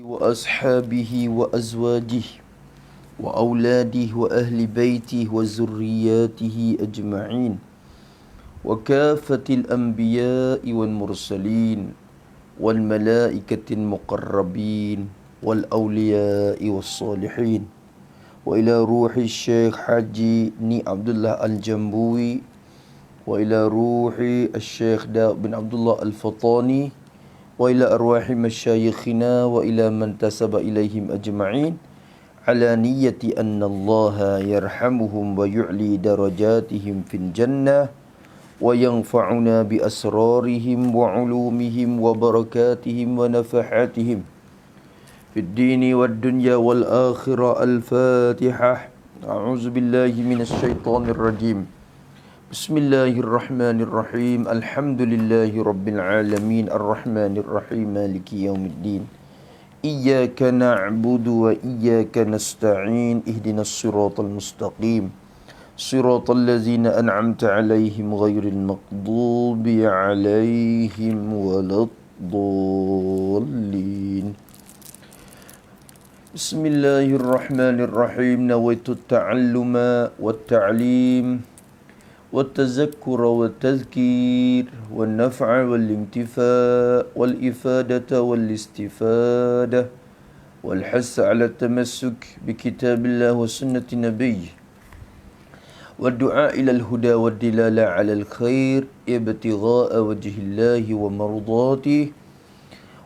وأصحابه وأزواجه وأولاده وأهل بيته وذرياته أجمعين وكافة الأنبياء والمرسلين والملائكة المقربين والأولياء والصالحين وإلى روح الشيخ حاجي ني عبد الله الجنبوي وإلى روح الشيخ داود بن عبد الله الفطاني وإلى أرواح مشايخنا وإلى من تسب إليهم أجمعين على نية أن الله يرحمهم ويعلي درجاتهم في الجنة وينفعنا بأسرارهم وعلومهم وبركاتهم ونفحاتهم في الدين والدنيا والآخرة. الفاتحة. أعوذ بالله من الشيطان الرجيم. بسم الله الرحمن الرحيم. الحمد لله رب العالمين الرحمن الرحيم مالك يوم الدين. إياك نعبد وإياك نستعين اهدنا الصراط المستقيم صراط الذين أنعمت عليهم غير المغضوب عليهم ولا الضالين. بسم الله الرحمن الرحيم. نويت التعلم والتعليم والتذكر والتذكير والنفع والانتفاع والإفادة والاستفادة والحث على التمسك بكتاب الله وسنة نبيه والدعاء إلى الهدى والدلالة على الخير ابتغاء وجه الله ومرضاته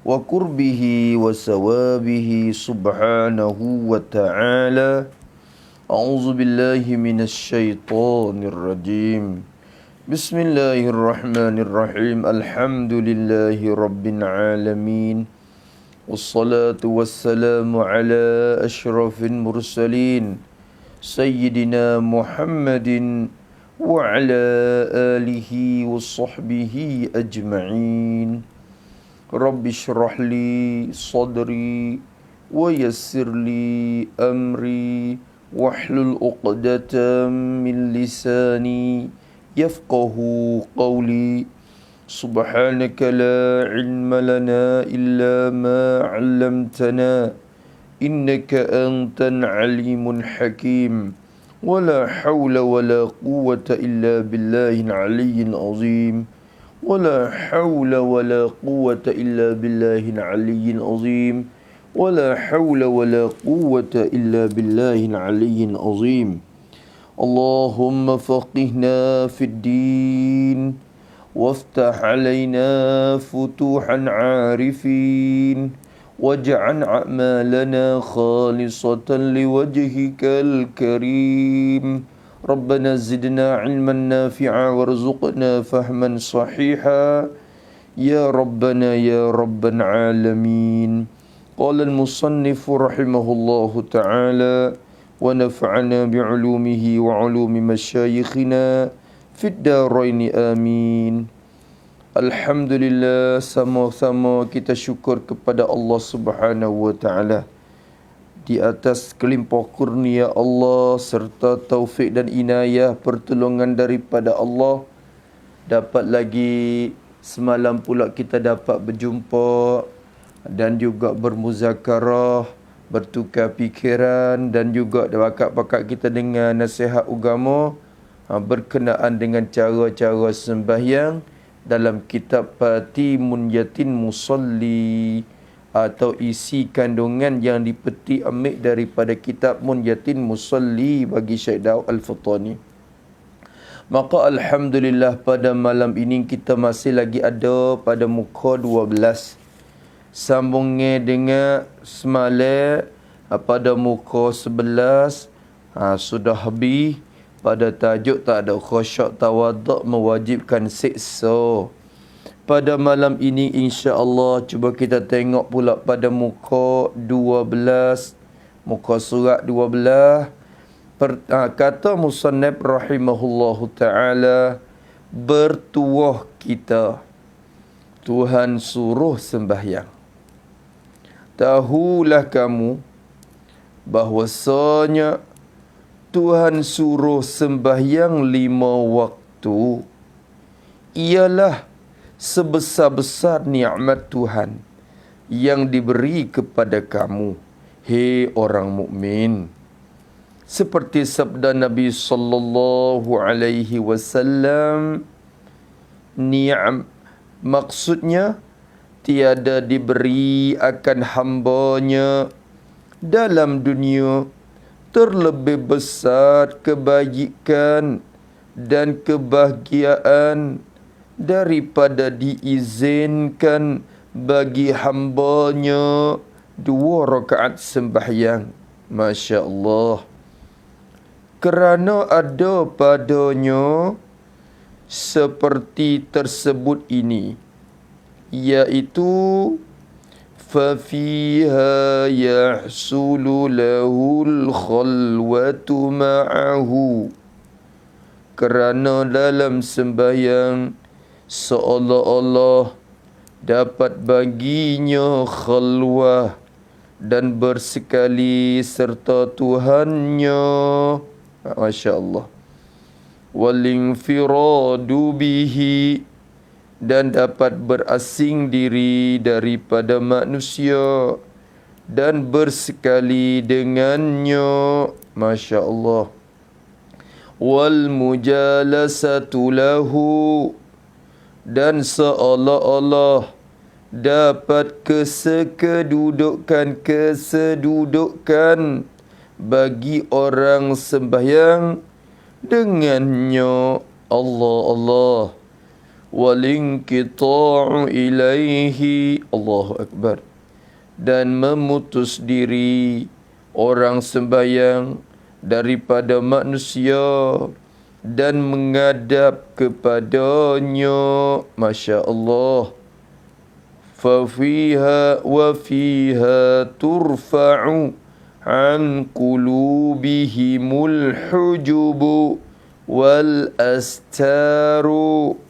وقربه وثوابه سبحانه وتعالى. أعوذ بالله من الشيطان الرجيم. بسم الله الرحمن الرحيم. الحمد لله رب العالمين والصلاة والسلام على أشرف المرسلين سيدنا محمد وعلى آله وصحبه أجمعين. رب اشرح لي صدري ويسر لي أمري واحلل عقدة من لساني يفقه قولي. سبحانك لا علم لنا إلا ما علمتنا إنك أنت العليم الحكيم. ولا حول ولا قوة إلا بالله العلي العظيم. ولا حول ولا قوة إلا بالله العلي العظيم. ولا حول ولا قوة إلا بالله العلي العظيم. اللهم فقهنا في الدين وافتح علينا فتوحا عارفين واجعل أعمالنا خالصة لوجهك الكريم. ربنا زدنا علما نافعا وارزقنا فهما صحيحا يا ربنا يا رب العالمين. قال المصنف رحمه الله تعالى ونفعنا بعلومه وعلوم مشايخنا في الدارين آمين. Alhamdulillah, sama-sama kita syukur kepada Allah Subhanahu wa taala di atas kelimpah kurnia Allah serta taufik dan inayah pertolongan daripada Allah. Dapat lagi semalam pula kita dapat berjumpa dan juga bermuzakarah, bertukar fikiran dan juga bakat-bakat kita dengan nasihat agama berkenaan dengan cara-cara sembahyang dalam kitab Patimun Yatin Musalli atau isi kandungan yang dipetik ambil daripada kitab Munyatin Musalli bagi Syekh Daud Al-Fatani. Maka alhamdulillah pada malam ini kita masih lagi ada pada muka 12. Sambungnya dengan semalam pada muka 11 sudah habis pada tajuk tak ada khusyuk tawaduk mewajibkan siksa. Pada malam ini insya-Allah cuba kita tengok pula pada muka 12, muka surat 12. Kata musannaf rahimahullahu taala, bertuah kita Tuhan suruh sembahyang. Tahulah kamu bahwasanya Tuhan suruh sembahyang 5 waktu ialah sebesar-besar nikmat Tuhan yang diberi kepada kamu, hei orang mukmin. Seperti sabda Nabi sallallahu alaihi wasallam, ni'am, maksudnya tiada diberi akan hambanya dalam dunia terlebih besar kebajikan dan kebahagiaan daripada diizinkan bagi hambanya 2 rakaat sembahyang. Masya Allah. Kerana ada padanya seperti tersebut ini, iaitu فَفِيهَا يَحْصُلُ لَهُ الْخَلْوَةُ مَعَهُ. Kerana dalam sembahyang seolah-olah dapat baginya khalwah dan bersekali serta Tuhannya. Masya Allah. وَالْإِنْفِرَادُ بِهِ, dan dapat berasing diri daripada manusia dan bersekali dengannya. Masya Allah. Wal mujalasatu lahu, dan seolah-olah dapat kesedudukan bagi orang sembahyang dengannya. Allah. Walinqita'u ilaihi, Allahu Akbar, dan memutus diri orang sembahyang daripada manusia dan menghadap kepadanya. Masya Allah. Fafiha wa fiha turfa'u an qulubihimul hujubu wal astaru,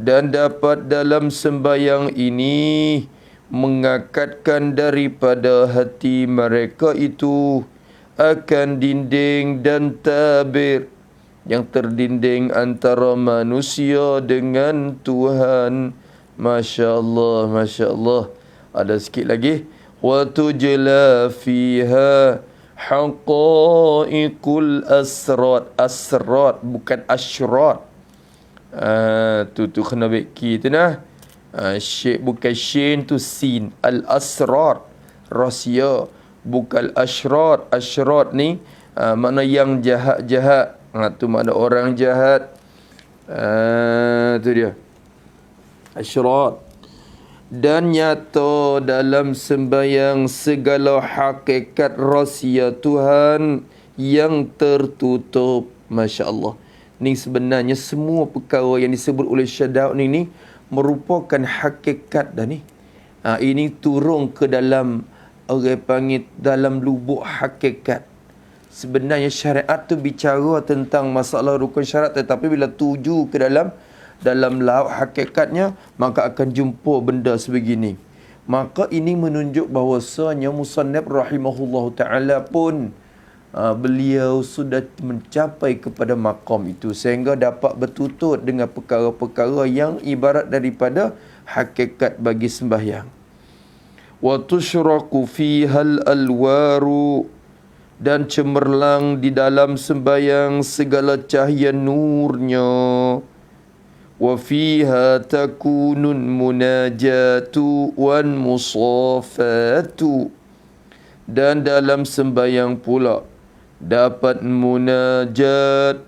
dan dapat dalam sembahyang ini mengangkatkan daripada hati mereka itu akan dinding dan tabir yang terdinding antara manusia dengan Tuhan. Masya Allah, Masya Allah. Ada sikit lagi. Wa tujla fiha haqaiqul asrat. Asrat bukan asyrat. Tu kena beki tu nah. Syek bukan shin tu sin. Al-asrar, rahsia, bukan asyrat. Asyrat ni makna yang jahat-jahat. Tu makna orang jahat. Tu dia asyrat. Dan nyata dalam sembahyang segala hakikat rahsia Tuhan yang tertutup. Masya Allah. Ni sebenarnya semua perkara yang disebut oleh Syekh Daud ni merupakan hakikat dah ni. Ini turun ke dalam, orang panggil dalam lubuk hakikat. Sebenarnya syariat tu bicara tentang masalah rukun syarat, tetapi bila tuju ke dalam lauk hakikatnya, maka akan jumpa benda sebegini. Maka ini menunjuk bahawasanya musannaf rahimahullahu ta'ala pun beliau sudah mencapai kepada maqam itu sehingga dapat bertutur dengan perkara-perkara yang ibarat daripada hakikat bagi sembahyang. Wa tushraqu fihal alwaru, dan cemerlang di dalam sembahyang segala cahaya nurnya. Wa fiha takunun munajatu wan musafatu, dan dalam sembahyang pula dapat munajat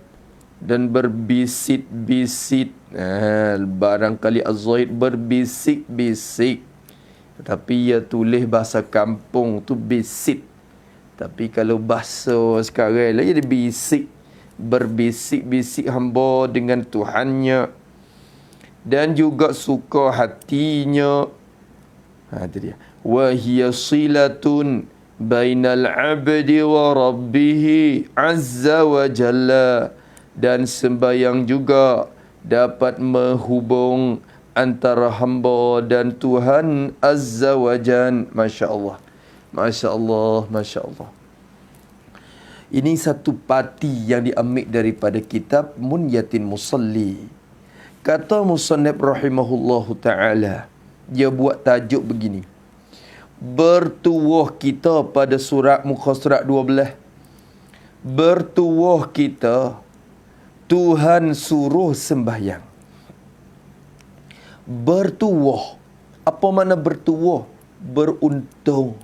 dan berbisik-bisik. Barangkali Az-Zahid berbisik-bisik, tetapi ia tulis bahasa kampung tu bisik. Tapi kalau bahasa sekarang lah, dia bisik. Berbisik-bisik hamba dengan Tuhannya. Dan juga suka hatinya. Itu dia. Wa hiya silatun bainal abdi wa rabbihi azza wa jalla, dan sembahyang juga dapat menghubung antara hamba dan Tuhan azza wa jalla. Masya Allah, Masya Allah, Masya Allah. Ini satu parti yang diambil daripada kitab Munyatin Musalli. Kata musannaf rahimahullahu ta'ala, dia buat tajuk begini: bertuah kita pada muka surat 12. Bertuah kita, Tuhan suruh sembahyang. Bertuah. Apa makna bertuah? Beruntung.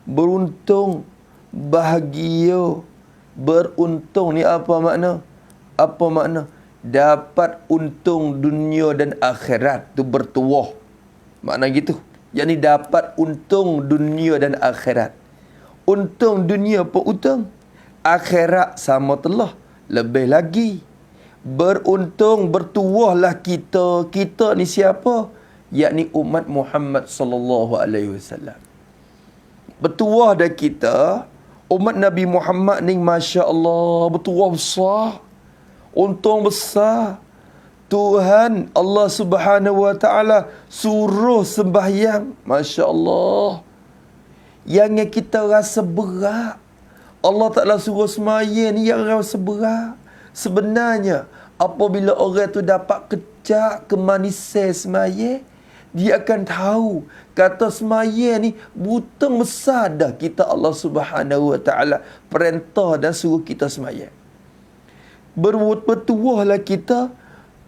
Beruntung, bahagia. Beruntung ni apa makna? Apa makna? Dapat untung dunia dan akhirat. Tu bertuah. Makna gitu. Yang ni dapat untung dunia dan akhirat. Untung dunia apa untung? Akhirat sama telah. Lebih lagi. Beruntung, bertuahlah kita. Kita ni siapa? Yakni umat Muhammad sallallahu alaihi wasallam. Bertuah dah kita. Umat Nabi Muhammad ni, Masya Allah, bertuah besar. Untung besar. Tuhan Allah Subhanahu wa ta'ala suruh sembahyang. Masya Allah. Yang kita rasa berat. Allah Ta'ala suruh semaya ni yang rasa berat. Sebenarnya, apabila orang tu dapat kecak kemanisan semaya, dia akan tahu kata semaya ni butang besar dah kita Allah Subhanahu wa ta'ala perintah dan suruh kita semaya. Bertuahlah kita,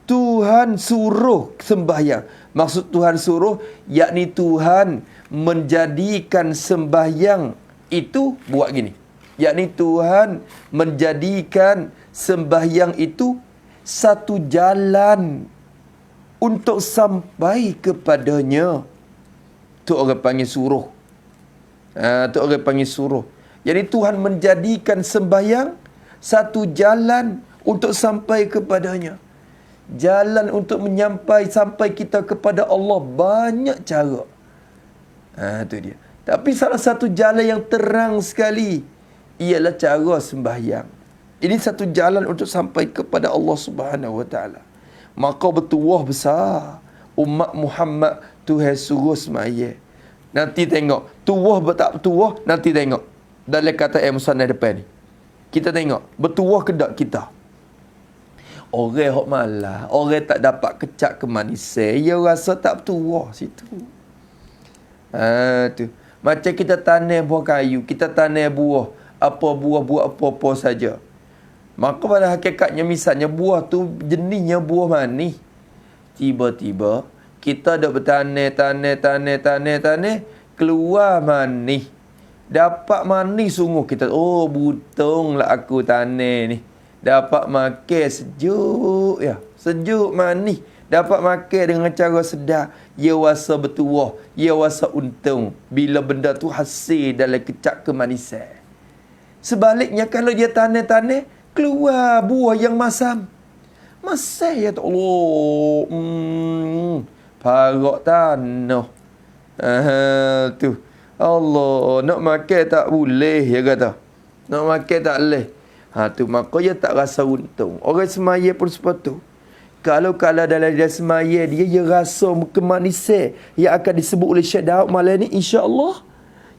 Tuhan suruh sembahyang. Maksud Tuhan suruh, yakni Tuhan menjadikan sembahyang itu buat gini. Yakni Tuhan menjadikan sembahyang itu satu jalan untuk sampai kepadanya. Tu orang panggil suruh. Tu orang panggil suruh. Jadi Tuhan menjadikan sembahyang satu jalan untuk sampai kepadanya. Jalan untuk sampai kita kepada Allah banyak cara. Tu dia. Tapi salah satu jalan yang terang sekali ialah cara sembahyang. Ini satu jalan untuk sampai kepada Allah Subhanahu wa ta'ala. Maka bertuah besar umat Muhammad Tuhan suruh semaya. Nanti tengok tuah tak bertuah, nanti tengok dalam kata musannaf depan ni. Kita tengok bertuah ke tak kita. Orang hok malah, orang tak dapat kecak kemanisan, dia rasa tak bertuah situ. Tu. Macam kita tanam buah kayu, kita tanam buah, buah apa-apa saja. Maka pada hakikatnya misalnya buah tu jenisnya buah manis. Tiba-tiba kita dah bertanam, keluar manis. Dapat manis sungguh kita, oh butonglah aku tanam ni. Dapat makan sejuk ya, sejuk manis. Dapat makan dengan cara sedap. Ia rasa bertuah, ia rasa untung bila benda tu hasil dalam kecak kemanisan. Sebaliknya kalau dia tanam, keluar buah yang masam. Masam ya Allah. Parak tanah. Tu. Allah, nak makan tak boleh, dia kata. Nak makan tak boleh. Tu maka dia tak rasa untung. Orang semaya pun seperti tu. Kalau dalam dia semaya, dia rasa kemanisan yang akan disebut oleh Syekh Daud malam ni, insya-Allah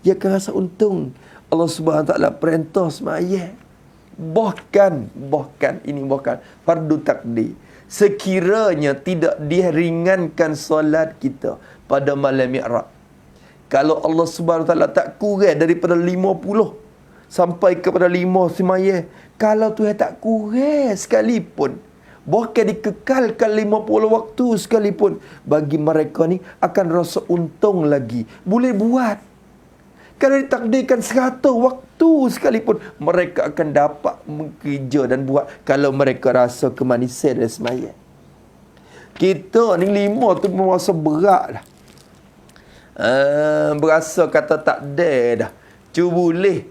dia akan rasa untung. Allah Subhanahu Wa Taala perintah semaya. Bahkan fardu takdir. Sekiranya tidak diringankan solat kita pada malam Mi'raj. Kalau Allah Subhanahu Wa Taala tak kurang daripada 50 sampai kepada 5 semaya, kalau Tuhan tak kurang sekalipun, bahkan dikekalkan 50 waktu sekalipun, bagi mereka ni akan rasa untung lagi. Boleh buat. Kalau ditakdirkan 100 waktu sekalipun, mereka akan dapat bekerja dan buat kalau mereka rasa kemanisan dan semaya. Kita ni 5 tu merasa berat dah. Berasa kata tak ada dah. Cuba boleh.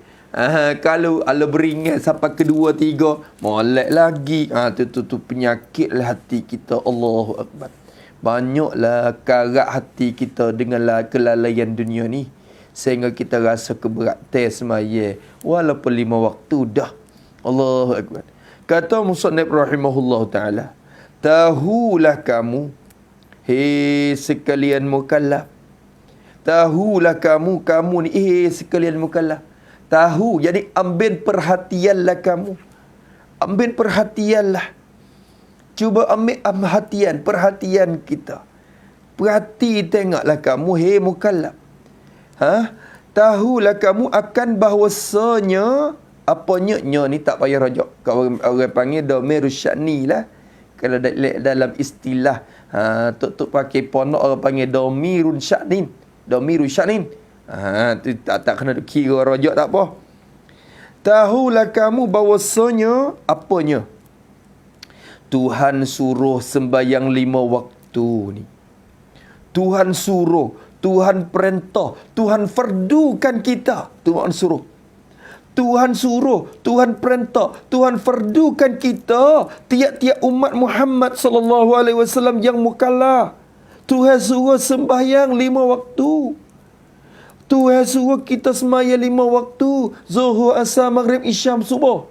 Kalau beringat sampai kedua, tiga, molek lagi. Tu penyakit lah hati kita. Allahu Akbar. Banyaklah karat hati kita dengan kelalaian dunia ni, sehingga kita rasa keberatan semaya walaupun 5 waktu dah. Allahu Akbar. Kata musannif rahimahullah ta'ala, tahulah kamu, hei sekalian mukallaf. Tahulah kamu ni, sekalian mukallaf. Tahu, jadi ambil perhatianlah kamu. Ambil perhatianlah. Cuba ambil perhatian kita. Perhati tengoklah kamu, hei mukallaf. Tahulah kamu akan bahawasanya, apanya nya ni tak payah rajak. Kalau orang panggil dhamir sya'ni lah. Kalau dalam istilah tok pakai ponok, orang panggil dhamirun sya'nin. Dhamirun sya'nin. Tu tak kena kira rajak, tak apa. Tahulah kamu bahawasanya, apanya? Tuhan suruh sembahyang 5 waktu ni. Tuhan suruh, Tuhan perintah, Tuhan fardukan kita. Tuhan suruh. Tuhan suruh, Tuhan perintah, Tuhan fardukan kita, tiap-tiap umat Muhammad sallallahu alaihi wasallam yang mukallaf. Tuhan suruh sembahyang 5 waktu. Tuhan suruh kita sembahyang 5 waktu. Zuhur, asar, maghrib, isyam, subuh.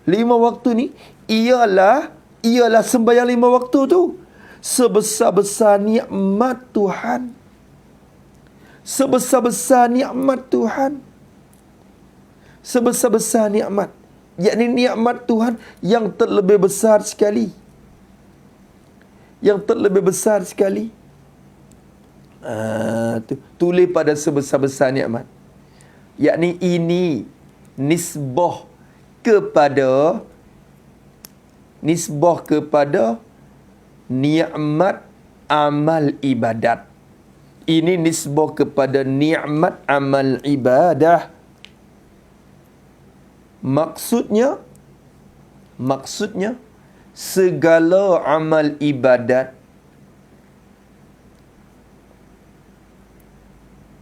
5 waktu ni ialah sembahyang 5 waktu tu. Sebesar-besar nikmat Tuhan. Sebesar-besar nikmat Tuhan. Sebesar-besar nikmat. Yakni nikmat Tuhan yang terlebih besar sekali. Yang terlebih besar sekali. Tulis pada sebesar-besar nikmat. Yakni ini nisbah kepada nikmat amal ibadat. Ini nisbah kepada nikmat amal ibadah. Maksudnya segala amal ibadat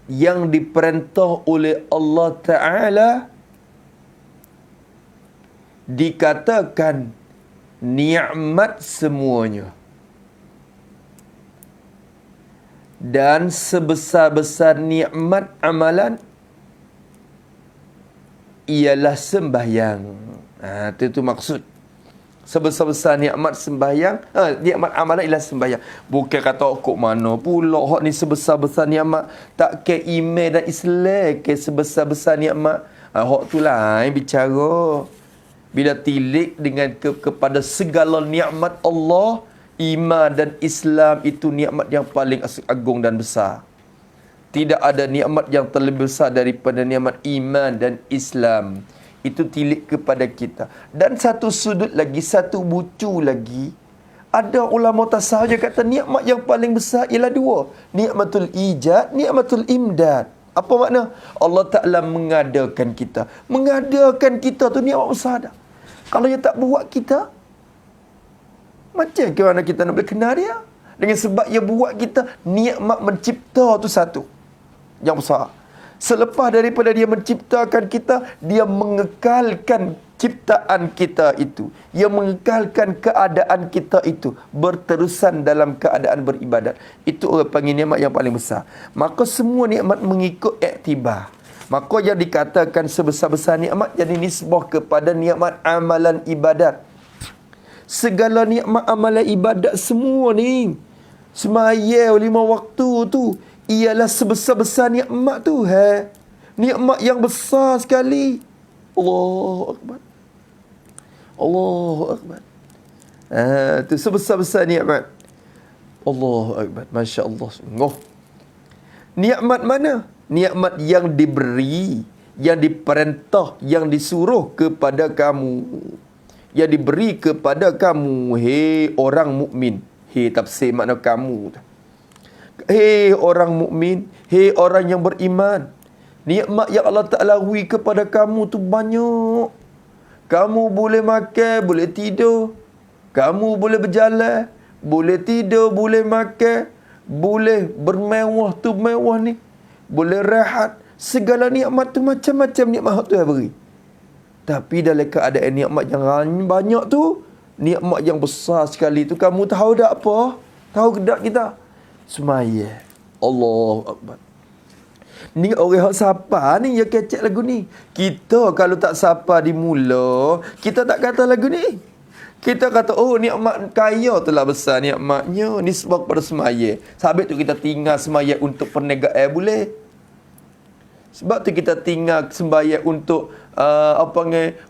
yang diperintah oleh Allah Ta'ala dikatakan nikmat semuanya. Dan sebesar-besar nikmat amalan ialah sembahyang. Itu maksud. Sebesar-besar nikmat sembahyang, nikmat amalan ialah sembahyang. Bukan kata kok mana pula hak ni sebesar-besar nikmat, tak ke iman dan Islam ke sebesar-besar nikmat. Hak tu lain bicara. Bila tilik dengan kepada segala nikmat Allah, iman dan Islam itu nikmat yang paling agung dan besar. Tidak ada nikmat yang terlebih besar daripada nikmat iman dan Islam. Itu tilik kepada kita. Dan satu sudut lagi, satu bucu lagi, ada ulama tasawuf yang kata nikmat yang paling besar ialah 2. Nikmatul ijad, nikmatul imdad. Apa makna? Allah Ta'ala mengadakan kita. Mengadakan kita tu nikmat besar dah. Kalau dia tak buat kita, macam ke mana kita nak boleh kenal dia? Dengan sebab dia buat kita, nikmat mencipta tu satu yang besar. Selepas daripada dia menciptakan kita, dia mengekalkan ciptaan kita itu. Dia mengekalkan keadaan kita itu berterusan dalam keadaan beribadat. Itu orang panggil nikmat yang paling besar. Maka semua nikmat mengikut iktibar. Maka yang dikatakan sebesar-besar nikmat jadi nisbah kepada nikmat amalan ibadat. Segala nikmat amalan ibadat semua ni, semayang 5 waktu tu, ialah sebesar-besar nikmat tu. Nikmat yang besar sekali. Allahu Akbar. Allahu Akbar. Tu sebesar-besar nikmat. Allahu Akbar. Masya Allah. Sungguh. Nikmat mana? Nikmat yang diberi, yang diperintah, yang disuruh kepada kamu. Yang diberi kepada kamu. Hei orang mukmin. Hei tafsir makna kamu. Hei orang mukmin, hei orang yang beriman. Nikmat yang Allah Ta'ala beri kepada kamu tu banyak. Kamu boleh makan, boleh tidur. Kamu boleh berjalan, boleh tidur, boleh makan, boleh bermewah tu mewah ni, boleh rehat. Segala nikmat tu macam-macam nikmat tu yang beri. Tapi dalam keadaan nikmat yang banyak tu, nikmat yang besar sekali tu, kamu tahu tak apa? Tahu tak kita? Semaya. Allahu Akbar. Ni orang yang sapa ni yang kecek lagu ni. Kita kalau tak sapa di mula, kita tak kata lagu ni. Kita kata, oh nikmat kaya telah besar nikmatnya, nisbah kepada semaya. Sebab tu kita tinggal semaya untuk perniagaan boleh. Sebab tu kita tinggal sembahyang untuk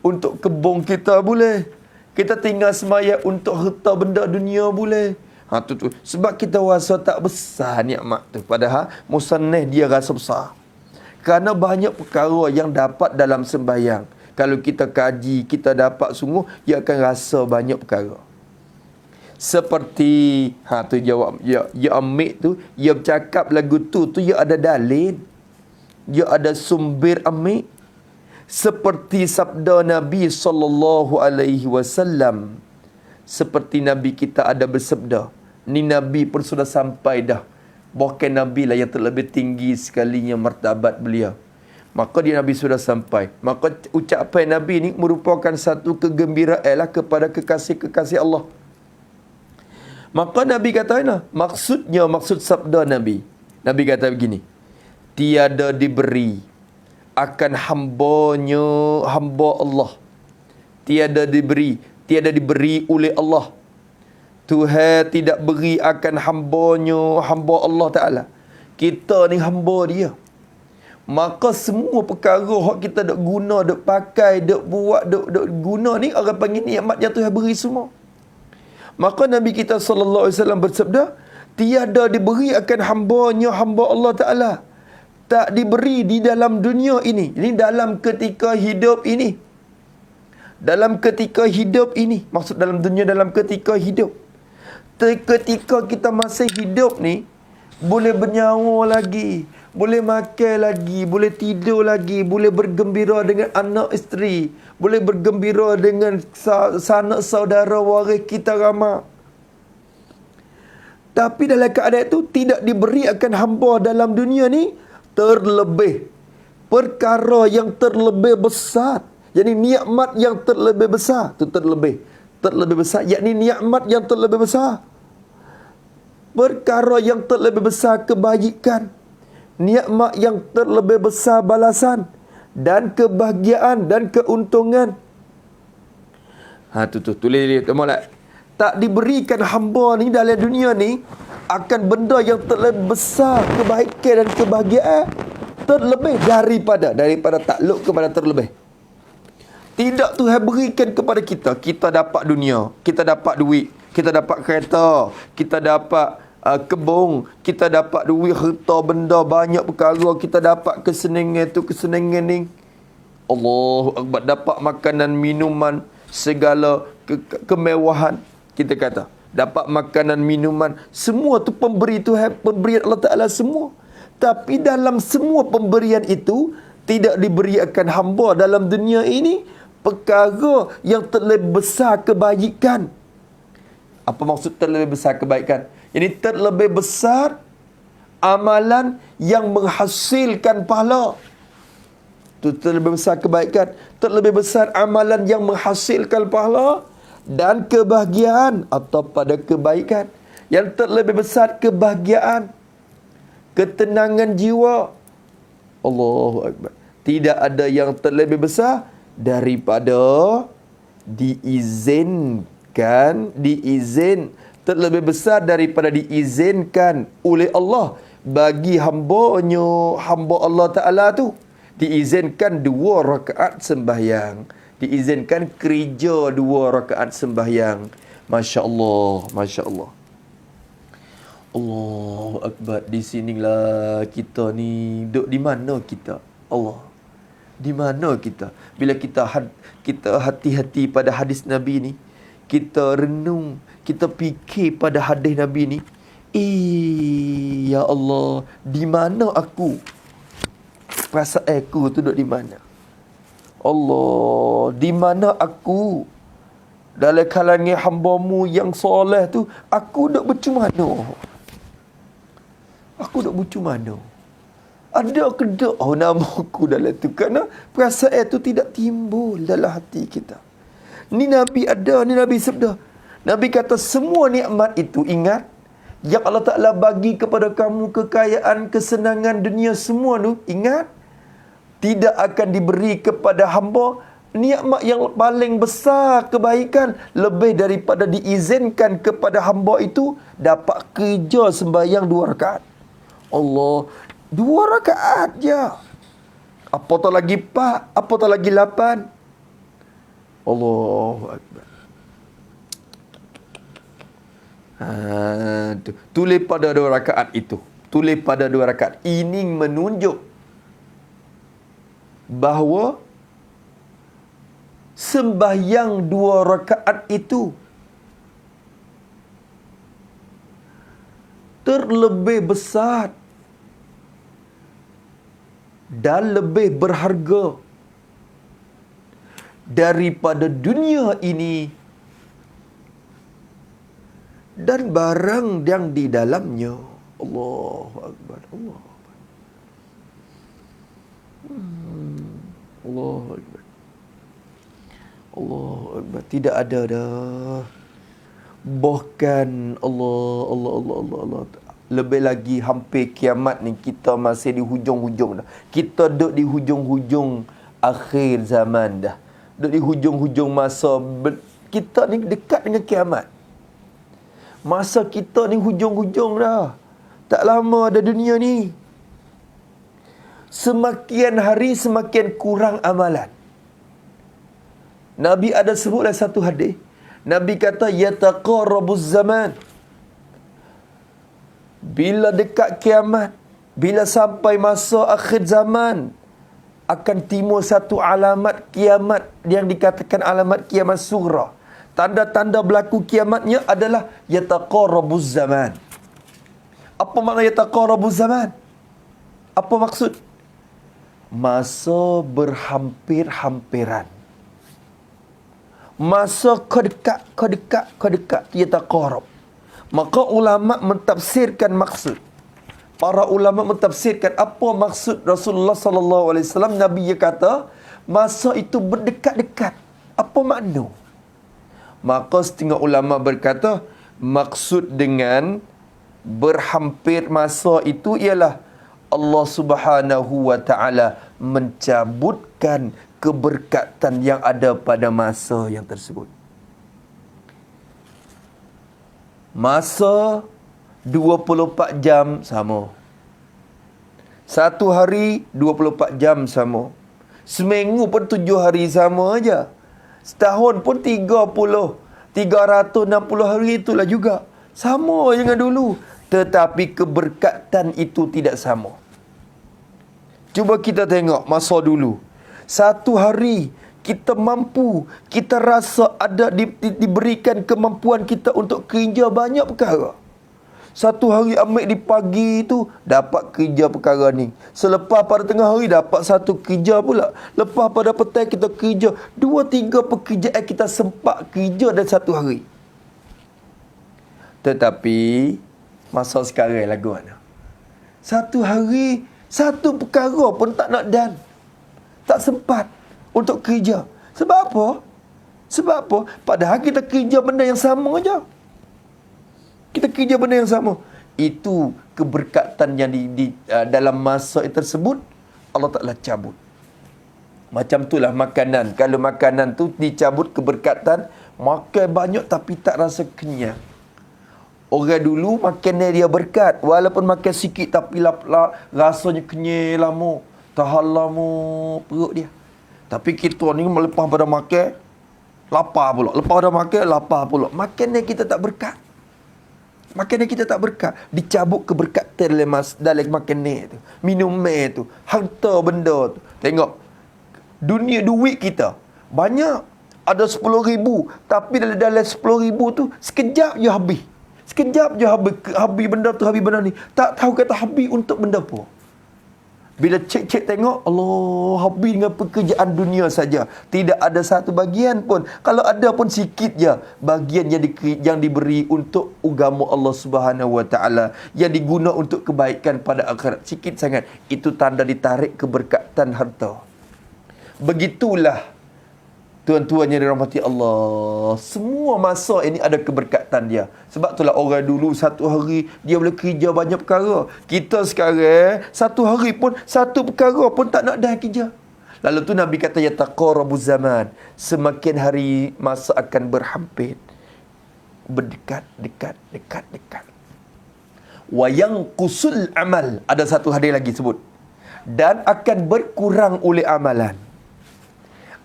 untuk kebun kita boleh. Kita tinggal sembahyang untuk harta benda dunia boleh. Tu. Sebab kita rasa tak besar nikmat tu. Padahal musannif dia rasa besar. Kerana banyak perkara yang dapat dalam sembahyang. Kalau kita kaji, kita dapat sungguh, ia akan rasa banyak perkara. Seperti, tu jawab, ya ambil tu, ia bercakap lagu tu, ia ada dalil. Ia ada sumber ambil. Seperti sabda Nabi SAW. Seperti Nabi kita ada bersabda. Ni Nabi pun sudah sampai dah. Bahkan Nabi lah yang terlebih tinggi sekalinya martabat beliau. Maka dia Nabi sudah sampai. Maka ucapan Nabi ni merupakan satu kegembiraan lah kepada kekasih-kekasih Allah. Maka Nabi kata, maksud sabda Nabi. Nabi kata begini. Tiada diberi akan hamba Allah. Tiada diberi oleh Allah. Tuhan tidak beri akan hamba Allah Ta'ala. Kita ni hamba dia. Maka semua perkara yang kita dok guna, dok pakai, dok buat, dok guna ni, orang panggil nikmat yang Tuhan beri semua. Maka Nabi kita SAW bersabda, tiada diberi akan hamba Allah Ta'ala. Tak diberi di dalam dunia ini. Ini dalam ketika hidup ini. Dalam ketika hidup ini. Maksud dalam dunia, dalam ketika hidup. Ketika kita masih hidup ni, boleh bernyawa lagi, boleh makan lagi, boleh tidur lagi, boleh bergembira dengan anak isteri, boleh bergembira dengan sanak saudara waris kita ramai. Tapi dalam keadaan itu tidak diberi akan hamba dalam dunia ni, terlebih perkara yang terlebih besar. Jadi nikmat yang terlebih besar, itu terlebih besar, yakni nikmat yang terlebih besar. Perkara yang terlebih besar kebaikan, nikmat yang terlebih besar balasan dan kebahagiaan dan keuntungan. Tulis molek. Tak diberikan hamba ni dalam dunia ni akan benda yang terlebih besar kebaikan dan kebahagiaan, terlebih daripada takluk kepada terlebih. Tidak Tuhan berikan kepada kita. Kita dapat dunia, kita dapat duit, kita dapat kereta, kita dapat kebun, kita dapat duit, harta benda, banyak perkara, kita dapat kesenangan tu, kesenangan ni. Allahu Akbar, dapat makanan, minuman, segala kemewahan. Kita kata, dapat makanan, minuman, semua tu pemberi Tuhan, pemberian Allah Ta'ala semua. Tapi dalam semua pemberian itu, tidak diberi akan hamba dalam dunia ini perkara yang terlebih besar kebaikan. Apa maksud terlebih besar kebaikan? Ini terlebih besar amalan yang menghasilkan pahala. Itu terlebih besar kebaikan. Terlebih besar amalan yang menghasilkan pahala dan kebahagiaan atau pada kebaikan. Yang terlebih besar kebahagiaan, ketenangan jiwa. Allahu Akbar. Tidak ada yang terlebih besar daripada terlebih besar daripada diizinkan oleh Allah bagi hamba Allah Ta'ala tu. Diizinkan 2 rakaat sembahyang. Diizinkan kerja 2 rakaat sembahyang. Masya Allah, Masya Allah. Allahu Akbar. Di sinilah kita ni duduk di mana kita? Allah. Di mana kita? Bila kita hati-hati pada hadis Nabi ni, kita renung, kita fikir pada hadis Nabi ni, ya Allah, di mana aku? Perasaan aku tu duduk di mana? Allah, di mana aku? Dalam kalangan hamba-Mu yang soleh tu, aku duduk macam mana? Aku duduk macam mana? Ada ke tak nama aku dalam tu? Kerana perasaan tu tidak timbul dalam hati kita. Ni Nabi ada, ni Nabi sabda. Nabi kata semua nikmat itu, ingat, yang Allah Ta'ala bagi kepada kamu, kekayaan, kesenangan dunia semua tu, ingat, tidak akan diberi kepada hamba nikmat yang paling besar kebaikan, lebih daripada diizinkan kepada hamba itu dapat kerja sembahyang 2 rakaat. Allah, 2 rakaat je. Apatah lagi 4, apatah lagi 8. Allahu Akbar. Tulis pada 2 rakaat itu. Tulis pada 2 rakaat. Ini menunjuk bahawa sembahyang 2 rakaat itu terlebih besar dan lebih berharga daripada dunia ini dan barang yang di dalamnya. Allahu Akbar. Allahu Akbar. Allahu Akbar. Allahu Akbar. Tidak ada dah. Bahkan Allah. Lebih lagi hampir kiamat ni, kita masih di hujung-hujung dah. Kita duduk di hujung-hujung akhir zaman dah. Duduk di hujung-hujung masa kita ni dekat dengan kiamat. Masa kita ni hujung-hujung dah. Tak lama ada dunia ni. Semakin hari semakin kurang amalan. Nabi ada sebut dalam satu hadis. Nabi kata yataqarrabuz zaman. Bila dekat kiamat, bila sampai masa akhir zaman, akan timbul satu alamat kiamat yang dikatakan alamat kiamat sughra. Tanda-tanda berlaku kiamatnya adalah yataqarrabuz zaman. Apa makna yataqarrabuz zaman? Apa maksud? Masa berhampir-hampiran. Masa kedekat yataqarrab. Maka ulama mentafsirkan maksud. Para ulama mentafsirkan apa maksud Rasulullah sallallahu alaihi wasallam. Nabi dia kata masa itu berdekat-dekat. Apa makna? Maka setengah ulama berkata maksud dengan berhampir masa itu ialah Allah Subhanahu wa taala mencabutkan keberkatan yang ada pada masa yang tersebut. Masa 24 jam sama. Satu hari 24 jam sama. Seminggu pun 7 hari sama aja. Setahun pun 360 hari itulah juga. Sama dengan dulu. Tetapi keberkatan itu tidak sama. Cuba kita tengok masa dulu. Satu hari kita mampu, kita rasa ada diberikan kemampuan kita untuk kerja banyak perkara. Satu hari ambil di pagi itu dapat kerja perkara ni. Selepas pada tengah hari dapat satu kerja pula. Lepas pada petang kita kerja 2-3 pekerjaan kita sempat kerja dalam satu hari. Tetapi masa sekarang lagu mana? Satu hari satu perkara pun tak nak dan. Tak sempat untuk kerja. Sebab apa? Sebab apa? Padahal kita kerja benda yang sama aja. Kita kerja benda yang sama. Itu keberkatan yang dalam masa tersebut Allah Ta'ala cabut. Macam itulah makanan. Kalau makanan tu dicabut keberkatan, makan banyak tapi tak rasa kenyang. Orang dulu makannya dia berkat. Walaupun makan sikit tapi rasanya kenyang lama. Tahan lama perut dia. Tapi kita ni melepas pada makan, lapar pula. Lepas pada makan, lapar pula. Makannya kita tak berkat. Makannya kita tak berkat. Dicabut keberkatan dalam makanan tu. Minuman tu. Harta benda tu. Tengok. Dunia duit kita. Banyak. Ada 10,000. Tapi dalam 10,000 tu, sekejap je habis. Sekejap je habis benda tu, habis benda ni. Tak tahu kata habis untuk benda apa. Bila cek-cek tengok, Allah, habis dengan pekerjaan dunia saja. Tidak ada satu bagian pun. Kalau ada pun sikit je. Bagian yang diberi untuk agama Allah Subhanahu Wa Taala. Yang diguna untuk kebaikan pada akhirat. Sikit sangat. Itu tanda ditarik keberkatan harta. Begitulah. Tuan-tuan yang dirahmati Allah. Semua masa ini ada keberkatan dia. Sebab itulah orang dulu satu hari dia boleh kerja banyak perkara. Kita sekarang satu hari pun satu perkara pun tak nak dah kerja. Lalu tu Nabi kata yataqarrabuz zaman. Semakin hari masa akan berhampir. Berdekat. Wa yanqusul amal. Ada satu hadis lagi sebut. Dan akan berkurang oleh amalan.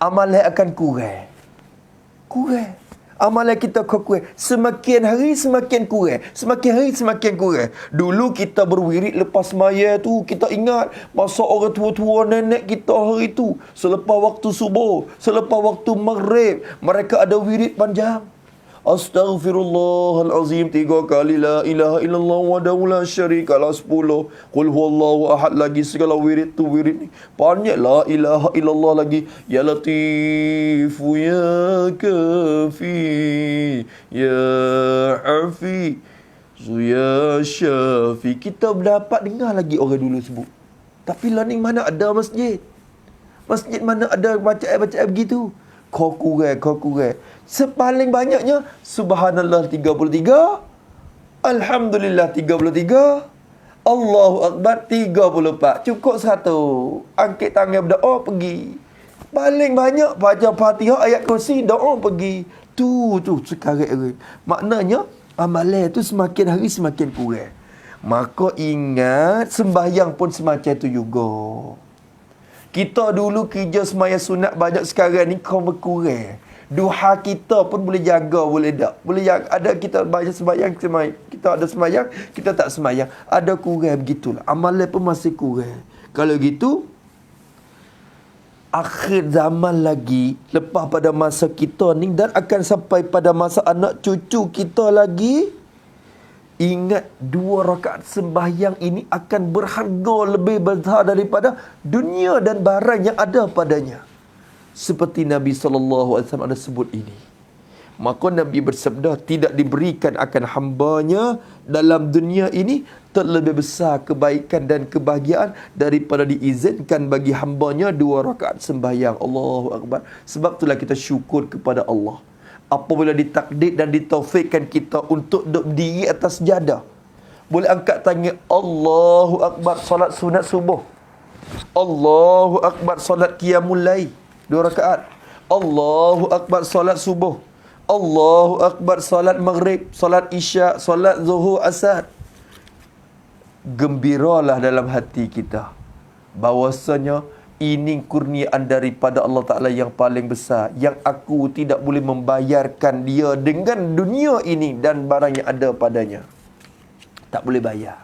Amalan akan kurang. Amalan kita kurang. Semakin hari semakin kurang. Semakin hari semakin kurang. Dulu kita berwirid lepas semaya tu, kita ingat masa orang tua-tua nenek kita hari tu, selepas waktu subuh, selepas waktu maghrib, mereka ada wirid panjang. Astaghfirullahalazim 3 kali, la ilaha illallah wahdahu la syarikalah 10, qul huwallahu ahad lagi, segala wirid tu wirid ni banyak. La ilaha illallah lagi, ya latifu ya kafi ya hafi ya syafi. Kita dapat dengar lagi orang dulu sebut. Tapi lah ni mana ada masjid? Masjid mana ada bacaan begitu? Kau kurang. Sepaling banyaknya Subhanallah 33, Alhamdulillah 33, Allahu Akbar 34. Cukup 1. Angkat tangan berdoa pergi. Paling banyak baca Fatihah, ayat kursi, doa pergi. Tu sekarang. Maknanya amalan tu semakin hari semakin kurang. Maka ingat sembahyang pun semacam tu juga. Kita dulu kerja semaya sunat banyak, sekarang ni kau berkurang. Duha kita pun boleh jaga, boleh tak? Boleh jaga. Ada kita baca sembahyang, kita ada sembahyang, kita tak sembahyang. Ada kurang begitulah. Amalan pun masih kurang. Kalau gitu, akhir zaman lagi, lepas pada masa kita ni dan akan sampai pada masa anak cucu kita lagi, ingat 2 rakaat sembahyang ini akan berharga lebih besar daripada dunia dan barang yang ada padanya. Seperti Nabi SAW ada sebut ini. Maka Nabi bersabda, tidak diberikan akan hambanya dalam dunia ini terlebih besar kebaikan dan kebahagiaan daripada diizinkan bagi hambanya 2 rakaat sembahyang. Allahu Akbar. Sebab itulah kita syukur kepada Allah. Apabila ditakdir dan ditaufikkan kita untuk berdiri atas sejadah, boleh angkat tangan, Allahu Akbar, solat sunat subuh, Allahu Akbar, solat qiyamul lail 2 rakaat, Allahu Akbar, solat subuh, Allahu Akbar, solat maghrib, solat isyak, solat zuhur, asar. Gembiralah dalam hati kita bahawasanya ini kurniaan daripada Allah Ta'ala yang paling besar, yang aku tidak boleh membayarkan dia dengan dunia ini dan barang yang ada padanya. Tak boleh bayar.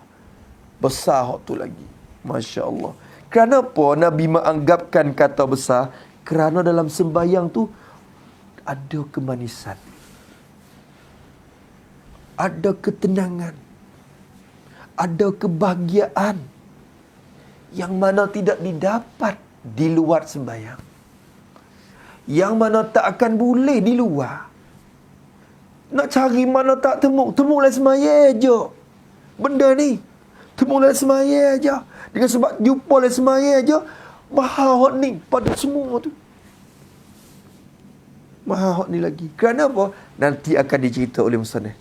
Besar hak tu lagi. Masya Allah. Kenapa Nabi menganggapkan kata besar? Kerana dalam sembahyang tu ada kemanisan, ada ketenangan, ada kebahagiaan yang mana tidak didapat di luar sembahyang, yang mana tak akan boleh di luar. Nak cari mana tak temulah sembahyang je benda ni. Temulah sembahyang je. Dengan sebab jumpalah sembahyang je, mahal hak ni pada semua tu. Mahal hak ni lagi. Kerana apa? Nanti akan dicerita oleh musannaf.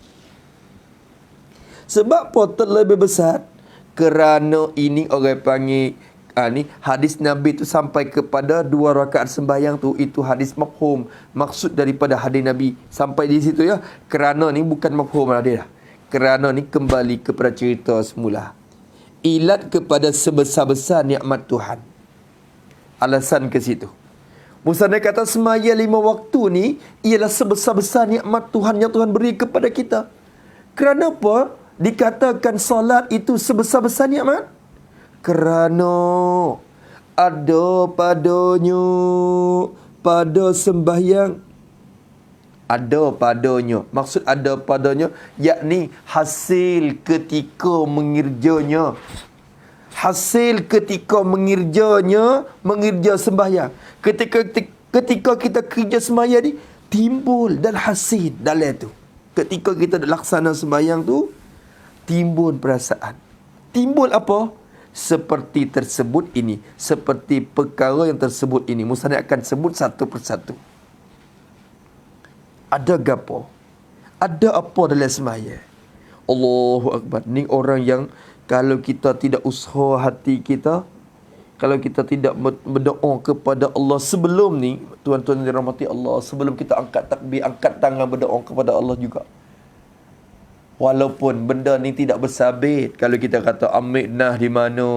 Sebab apa terlebih besar? Kerana ini orang panggil ni hadis Nabi tu sampai kepada 2 rakaat sembahyang tu, itu hadis mafhum. Maksud daripada hadis Nabi sampai di situ ya. Kerana ni bukan mafhum dia dah. Kerana ni kembali kepada cerita semula. Ilat kepada sebesar-besar nikmat Tuhan. Alasan ke situ. Musannaf kata semaya 5 waktu ni ialah sebesar-besar nikmat Tuhan yang Tuhan beri kepada kita. Kerana apa dikatakan solat itu sebesar-besar nikmat? Kerana ada padanya pada sembahyang. Ada padanya. Maksud ada padanya, yakni hasil ketika mengerjanya. Hasil ketika mengerjanya, mengerja sembahyang. Ketika kita kerja sembahyang ni, timbul dan hasil dalam tu. Ketika kita laksana sembahyang tu, timbul perasaan. Timbul apa? Seperti tersebut ini. Seperti perkara yang tersebut ini. Musannaf akan sebut satu persatu. Ada gapo? Ada apa dalam sembahyang? Allahu Akbar. Ni orang yang kalau kita tidak usaha hati kita, kalau kita tidak berdoa kepada Allah sebelum ni, tuan-tuan dirahmati Allah, sebelum kita angkat takbir, angkat tangan berdoa kepada Allah juga. Walaupun benda ni tidak bersabit. Kalau kita kata ambil nah di mana,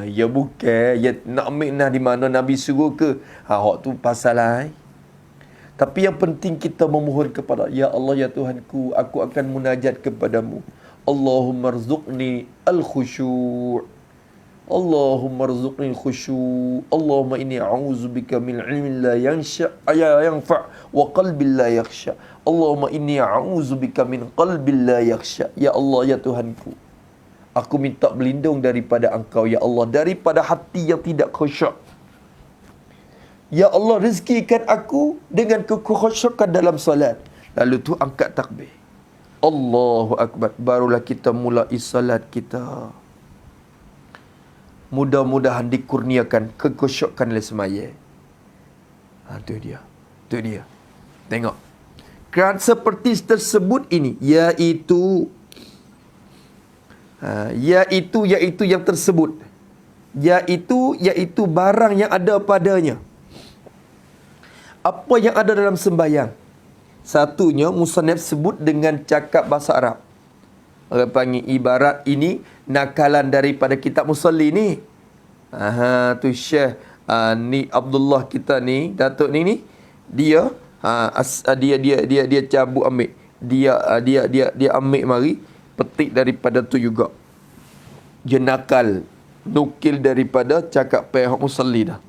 ya bukan, ya nak ambil nah di mana Nabi suruh ke? Hak tu pasal lain. Tapi yang penting kita memohon kepada, ya Allah, ya Tuhanku, aku akan munajat kepadamu. Allahumma rzuqni al-khusyu'. Allahumma rzuqni al-khusyu'. Allahumma inni a'udzubika min ilmin la yanfa' wa qalbin la yakhsha. Allahumma inni a'udzubika min qalbin la yakhsha. Ya Allah, ya Tuhanku, aku minta berlindung daripada Engkau, ya Allah, daripada hati yang tidak khusyuk. Ya Allah, rezekikan aku dengan kekhusyukan dalam solat. Lalu tu angkat takbir. Allahu Akbar. Barulah kita mulai solat kita. Mudah-mudahan dikurniakan kekhusyukan oleh semaya. Itu dia. Itu dia. Tengok. Kan seperti tersebut ini. Iaitu yang tersebut. Iaitu barang yang ada padanya. Apa yang ada dalam sembahyang? Satunya musannaf sebut dengan cakap bahasa Arab. Orang panggil ibarat ini nakalan daripada kitab Musalli ni. Tu Syekh ni Abdullah kita ni, Datuk ni dia cabut ambil. Dia ambil mari petik daripada tu juga. Dia nukil daripada cakap pihak Musalli dah.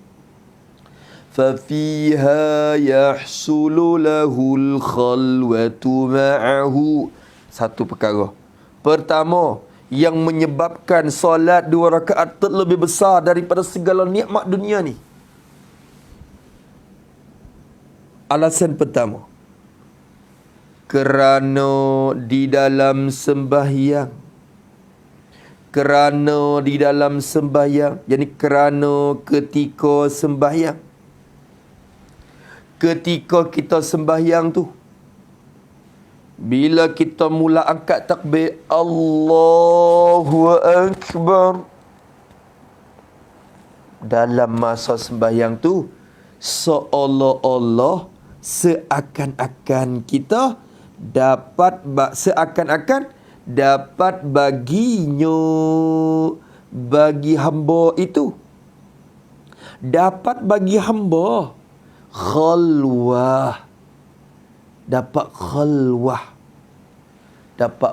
فَفِيهَا يَحْصُلُ لَهُ الْخَلْوَةُ مَعَهُ. Satu perkara. Pertama, yang menyebabkan solat 2 rakaat terlebih besar daripada segala nikmat dunia ni. Alasan pertama, kerana di dalam sembahyang. Kerana di dalam sembahyang. Jadi kerana ketika sembahyang. Ketika kita sembahyang tu, bila kita mula angkat takbir, Allahu Akbar, dalam masa sembahyang tu, seolah-olah seakan-akan kita dapat baginya, bagi hamba itu, dapat bagi hamba khalwah. Dapat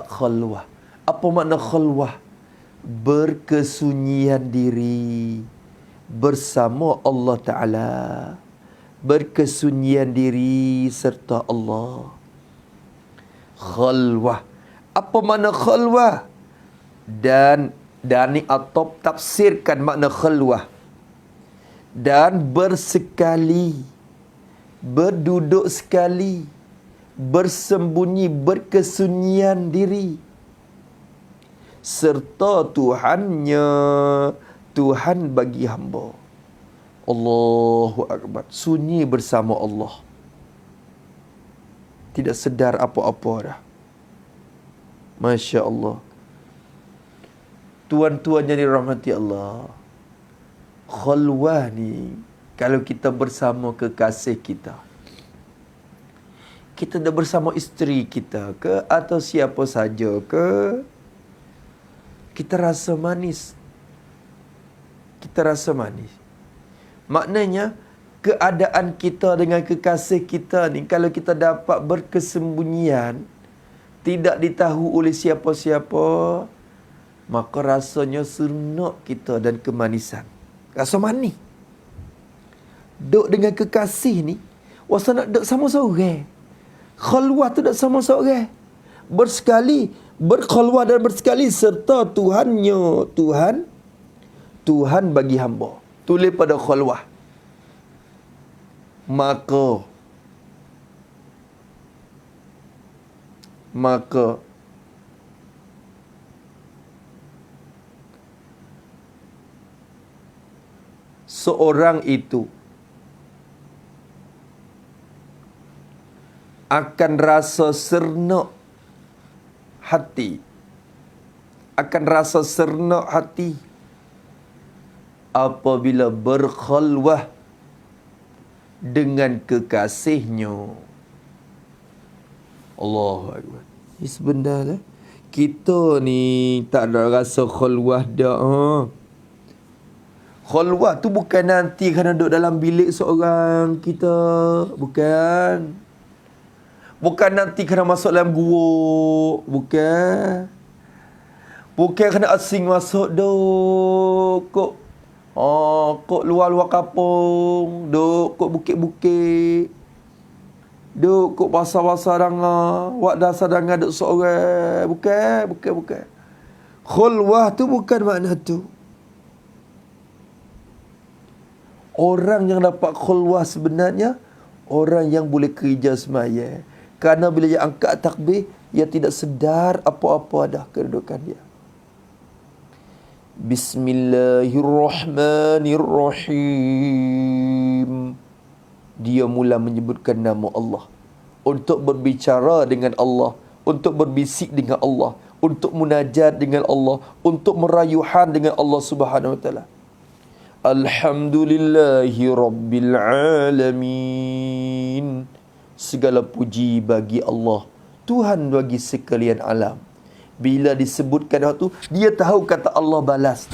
khalwah. Apa makna khalwah? Berkesunyian diri bersama Allah Ta'ala. Berkesunyian diri serta Allah. Khalwah. Apa makna khalwah? Dan ni atau tafsirkan makna khalwah. Dan bersekali, berduduk sekali, bersembunyi, berkesunyian diri serta Tuhannya, Tuhan bagi hamba. Allahu Akbar. Sunyi bersama Allah. Tidak sedar apa-apa dah. Masya Allah. Tuan-tuan yang dirahmati Allah, khalwah ni, kalau kita bersama kekasih kita, kita dah bersama isteri kita ke, atau siapa saja ke, kita rasa manis. Kita rasa manis. Maknanya, keadaan kita dengan kekasih kita ni, kalau kita dapat berkesembunyian, tidak ditahu oleh siapa-siapa, maka rasanya seronok kita dan kemanisan. Rasa manis. Duk dengan kekasih ni, wasa nak duk sama seorang. Khalwah tu duk sama seorang. Bersekali, berkhalwah dan bersekali serta Tuhannya, Tuhan bagi hamba. Tulis pada khalwah. Maka seorang itu akan rasa seronok hati. Akan rasa seronok hati apabila berkhalwah dengan kekasihnya. Allahu Akbar. Ini sebenarnya kita ni tak ada rasa khalwah dah. Khulwah tu bukan nanti kena duduk dalam bilik seorang kita. Bukan. Bukan nanti kena masuk dalam gua. Bukan. Bukan kena asing masuk duk. Kok luar-luar kampung. Duk kok bukit-bukit. Duk kok pasar-pasar danga. Wak dasar danga duk seorang. Bukan. Khulwah tu bukan makna tu. Orang yang dapat khulwah sebenarnya orang yang boleh kerja semaya. Kerana bila dia angkat takbir, dia tidak sedar apa-apa dah kedudukan dia. Bismillahirrahmanirrahim. Dia mula menyebutkan nama Allah. Untuk berbicara dengan Allah. Untuk berbisik dengan Allah. Untuk munajat dengan Allah. Untuk merayuhan dengan Allah Subhanahu Wa Taala. Alhamdulillahi Rabbil Alamin. Segala puji bagi Allah, Tuhan bagi sekalian alam. Bila disebutkan waktu, dia tahu kata Allah balas.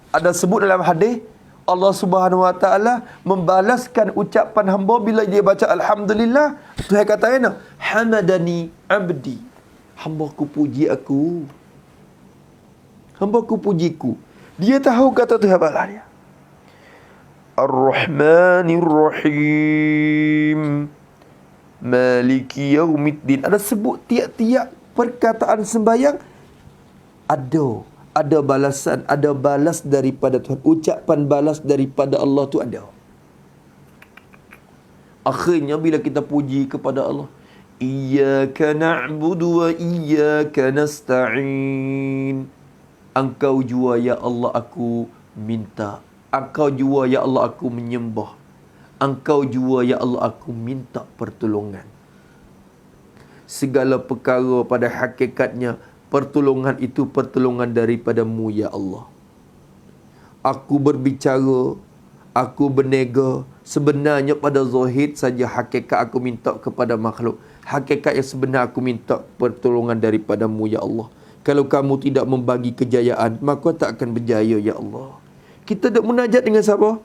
Ada sebut dalam hadis, Allah Subhanahu Wa Taala membalaskan ucapan hamba bila dia baca Alhamdulillah. Tuhan kata apa? Hamadani abdi. Hamba-Ku puji aku. Hamba-Ku pujiku. Dia tahu kata Tuhan balas dia. Ar-Rahmanir-Rahim. Maliki Yaumiddin. Ada sebut tiap-tiap perkataan sembahyang ada balasan, ada balas daripada Tuhan. Ucapan balas daripada Allah tu ada. Akhirnya bila kita puji kepada Allah, Iyyaka na'budu wa iyyaka nasta'in. Engkau jua ya Allah aku minta. Engkau jua ya Allah aku menyembah. Engkau jua ya Allah aku minta pertolongan. Segala perkara pada hakikatnya pertolongan itu pertolongan daripada-Mu ya Allah. Aku berbicara, aku berniaga, sebenarnya pada zahir saja hakikat aku minta kepada makhluk. Hakikat yang sebenar aku minta pertolongan daripada-Mu ya Allah. Kalau kamu tidak membagi kejayaan, maka tak akan berjaya ya Allah. Kita nak munajat dengan siapa?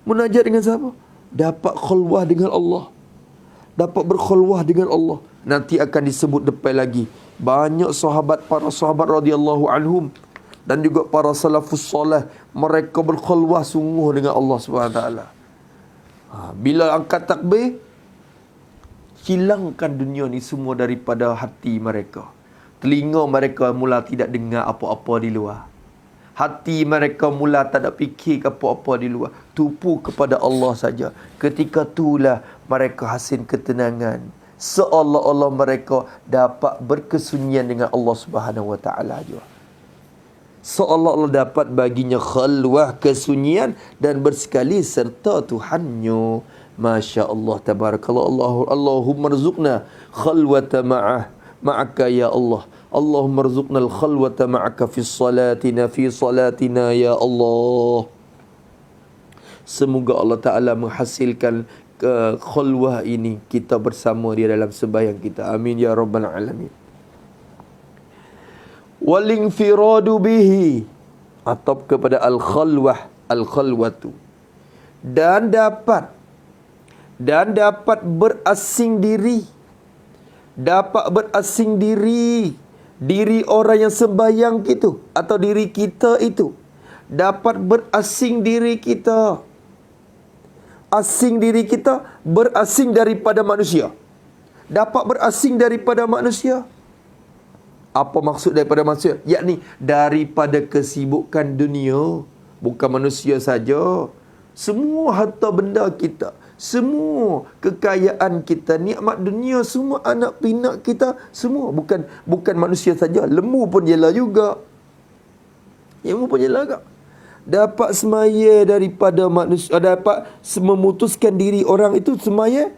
Munajat dengan siapa? Dapat khulwah dengan Allah. Dapat berkhulwah dengan Allah. Nanti akan disebut depan lagi. Banyak sahabat, para sahabat radhiyallahu anhum dan juga para salafus soleh, mereka berkhulwah sungguh dengan Allah SWT. Bila angkat takbir, hilangkan dunia ni semua daripada hati mereka. Telinga mereka mula tidak dengar apa-apa di luar. Hati mereka mula tak ada fikir apa-apa di luar. Tupu kepada Allah saja. Ketika itulah mereka hasil ketenangan. Seolah-olah mereka dapat berkesunyian dengan Allah Subhanahu Wa Taala juga. Seolah-olah dapat baginya khalwah, kesunyian dan bersekali serta Tuhannya. Masya Allah, tabarakallah. Allahumma rzuqna khalwata ma'aka ya Allah. Allahumma rzuqna al-khalwata ma'aka fi salatina ya Allah. Semoga Allah Ta'ala menghasilkan khulwah ini kita bersama dia dalam sembahyang kita. Amin ya rabbal alamin. Wal-infiradu bihi, atap kepada al-khalwatu, dan dapat berasing diri. Dapat berasing diri. Diri orang yang sembahyang itu atau diri kita itu dapat berasing diri kita. Asing diri kita, berasing daripada manusia. Dapat berasing daripada manusia. Apa maksud daripada manusia? Yakni daripada kesibukan dunia. Bukan manusia saja. Semua harta benda kita, semua kekayaan kita, nikmat dunia, semua anak pinak kita, semua bukan manusia saja, lembu pun jelah juga. Lembu pun jelah juga. Dapat semaya daripada manusia, dapat memutuskan diri orang itu semaya,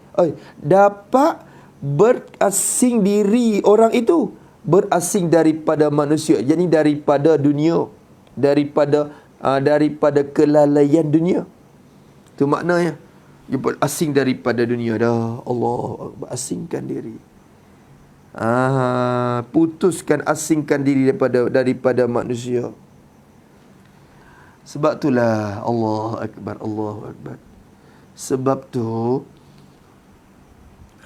dapat berasing diri orang itu, berasing daripada manusia, jadi daripada dunia, daripada kelalaian dunia. Itu maknanya. Dia berasing daripada dunia dah. Allah asingkan diri. Putuskan, asingkan diri daripada manusia. Sebab itulah Allahu Akbar, Allahu Akbar. Sebab tu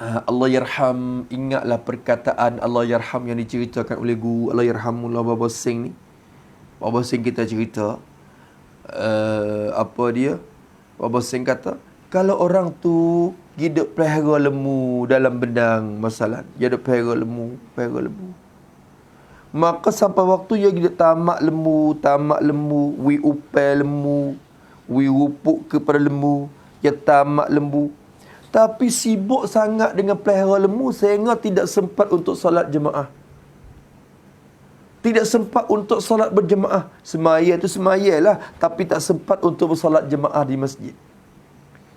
Allah yarham, ingatlah perkataan Allah yarham yang diceritakan oleh guru Allah yarhamullah Baba Sing ni. Baba Sing kita cerita apa dia? Baba Sing kata, kalau orang tu hidup pelihara lembu dalam bendang masalah, dia ada pelihara lembu. Maka sampai waktu dia hidup tamak lembu, wi upai lembu, wi rupuk kepada lembu, dia tamak lembu. Tapi sibuk sangat dengan pelihara lembu sehingga tidak sempat untuk solat jemaah. Tidak sempat untuk solat berjemaah. Semaya tu semayalah, tapi tak sempat untuk bersolat jemaah di masjid.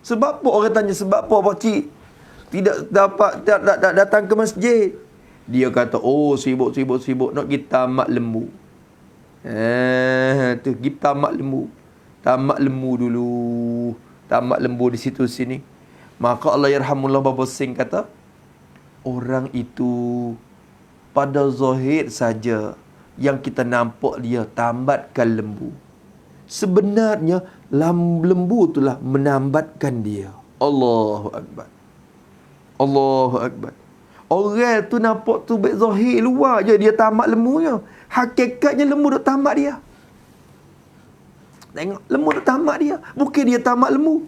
Sebab apa? Orang tanya, sebab apa pakcik tidak dapat tak datang ke masjid? Dia kata, oh sibuk nak pergi tamak lembu. Tu pergi tamak lembu. Tamak lembu dulu. Tamak lembu di situ sini. Maka Allah yarhamullah Baba Sing kata, orang itu pada zahir saja yang kita nampak dia tambatkan lembu. Sebenarnya lembu itulah menambatkan dia. Allahu Akbar. Allahu Akbar. Orang tu nampak tu baik zahir luar je dia tamat lembunya. Hakikatnya lembu duk tamat dia. Tengok, lembu duk tamat dia. Bukan dia tamat lembu.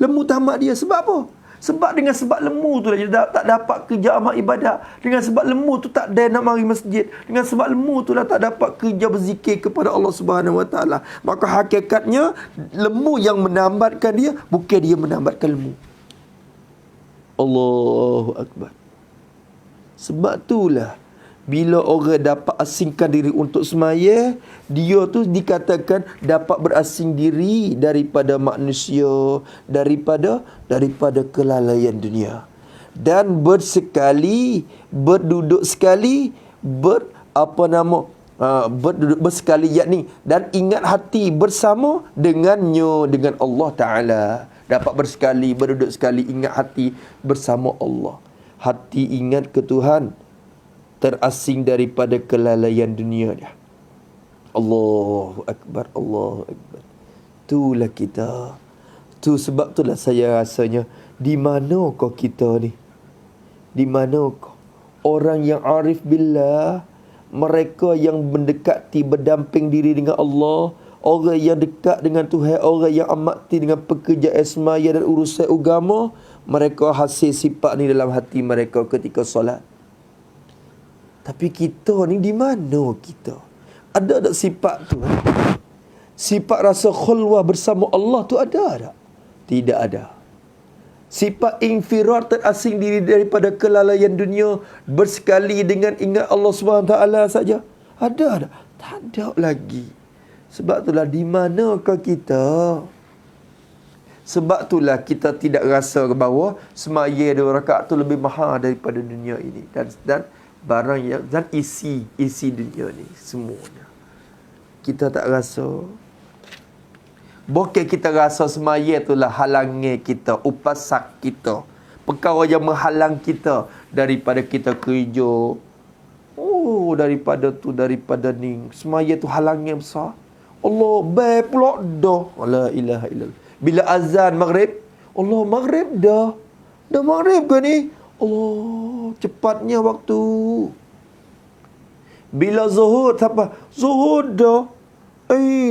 Lembu tamat dia. Sebab apa? Sebab dengan sebab lembu tu dia tak dapat kerja amal ibadat. Dengan sebab lembu tu tak ada nak mari masjid. Dengan sebab lembu tu tak dapat kerja berzikir kepada Allah Subhanahu Wa Taala. Maka hakikatnya lembu yang menambatkan dia, bukan dia menambatkan lembu. Allahu Akbar. Sebab itulah bila orang dapat asingkan diri untuk semaya, dia tu dikatakan dapat berasing diri daripada manusia, daripada kelalaian dunia. Dan berduduk sekali, berduduk bersekali, yakni dan ingat hati bersama dengannya, dengan Allah Ta'ala. Dapat bersekali, berduduk sekali, ingat hati bersama Allah. Hati ingat ke Tuhan, terasing daripada kelalaian dunia dia. Allahu Akbar, Allahu Akbar. Itulah kita. Tu sebab itulah saya rasanya, di mana kau kita ni? Di mana kau? Orang yang arif billah, mereka yang mendekati, berdamping diri dengan Allah, orang yang dekat dengan Tuhan, orang yang amati dengan pekerjaan semaya dan urusan agama, mereka hasil sifat ni dalam hati mereka ketika solat. Tapi kita ni di mana kita? Ada tak sifat tu? Sifat rasa khulwah bersama Allah tu ada tak? Tidak ada. Sifat infirad, terasing diri daripada kelalaian dunia, bersekali dengan ingat Allah SWT saja. Ada tak? Tak ada lagi. Sebab itulah di manakah kita? Sebab itulah kita tidak rasa bahawa semaya 2 rakaat tu lebih mahal daripada dunia ini. Dan barang yang dan isi dunia ni semuanya. Kita tak rasa. Bukan kita rasa semaya itulah halangi kita, upasak kita, perkara yang menghalang kita daripada kita kerja. Oh, daripada ni. Semaya tu halang yang besar. Allah baik pula dah. La ilaha illallah. Bila azan maghrib, Allah maghrib dah. Dah maghrib ke ni? Allah, cepatnya waktu. Bila zuhur, siapa? Zuhur dah.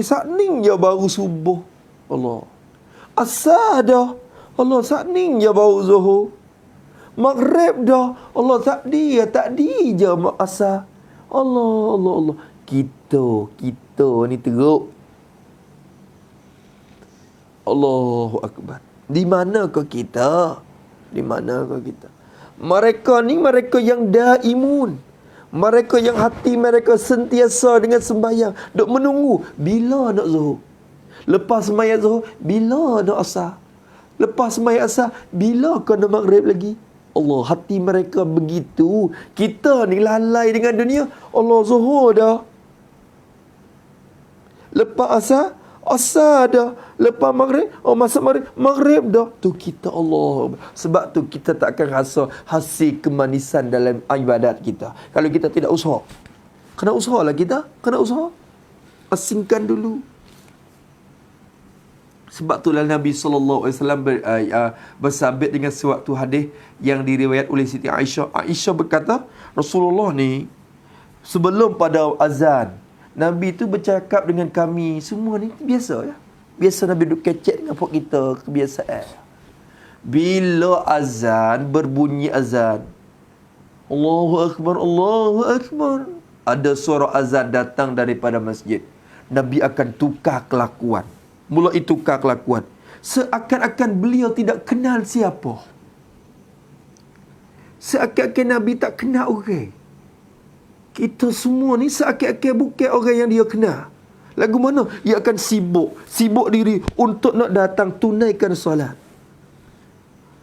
Sakning je baru subuh. Allah. Asar dah. Allah, sakning je baru zuhur. Maghrib dah. Allah, takdi je asar. Allah. Kita ni teruk. Allahu Akbar. Di manakah kita? Di manakah kita? Mereka ni mereka yang daimun. Mereka yang hati mereka sentiasa dengan sembahyang, duk menunggu bila nak zuhur. Lepas sembahyang zuhur, bila nak asar. Lepas sembahyang asar, bila kau nak maghrib lagi. Allah, hati mereka begitu. Kita ni lalai dengan dunia. Allah, zuhur dah. Lepas asar dah. Lepas maghrib, masa maghrib dah. Tu kita, Allah. Sebab tu kita tak akan rasa hasil kemanisan dalam ibadat kita kalau kita tidak usaha. Kena usahalah kita. Kena usaha. Asingkan dulu. Sebab itulah Nabi SAW bersabit dengan suatu hadis yang diriwayat oleh Siti Aisyah. Aisyah berkata, Rasulullah ni sebelum pada azan, Nabi tu bercakap dengan kami semua ni biasa ya. Biasa Nabi duduk kecek dengan pok kita, kebiasaan. Bila azan, berbunyi azan, Allahu Akbar, Allahu Akbar, ada suara azan datang daripada masjid, Nabi akan tukar kelakuan. Mulai tukar kelakuan. Seakan-akan beliau tidak kenal siapa. Seakan-akan Nabi tak kenal orang. Kita semua ni seakan-akan bukan orang yang dia kenal. Lagu mana? Ia akan sibuk diri untuk nak datang tunaikan solat.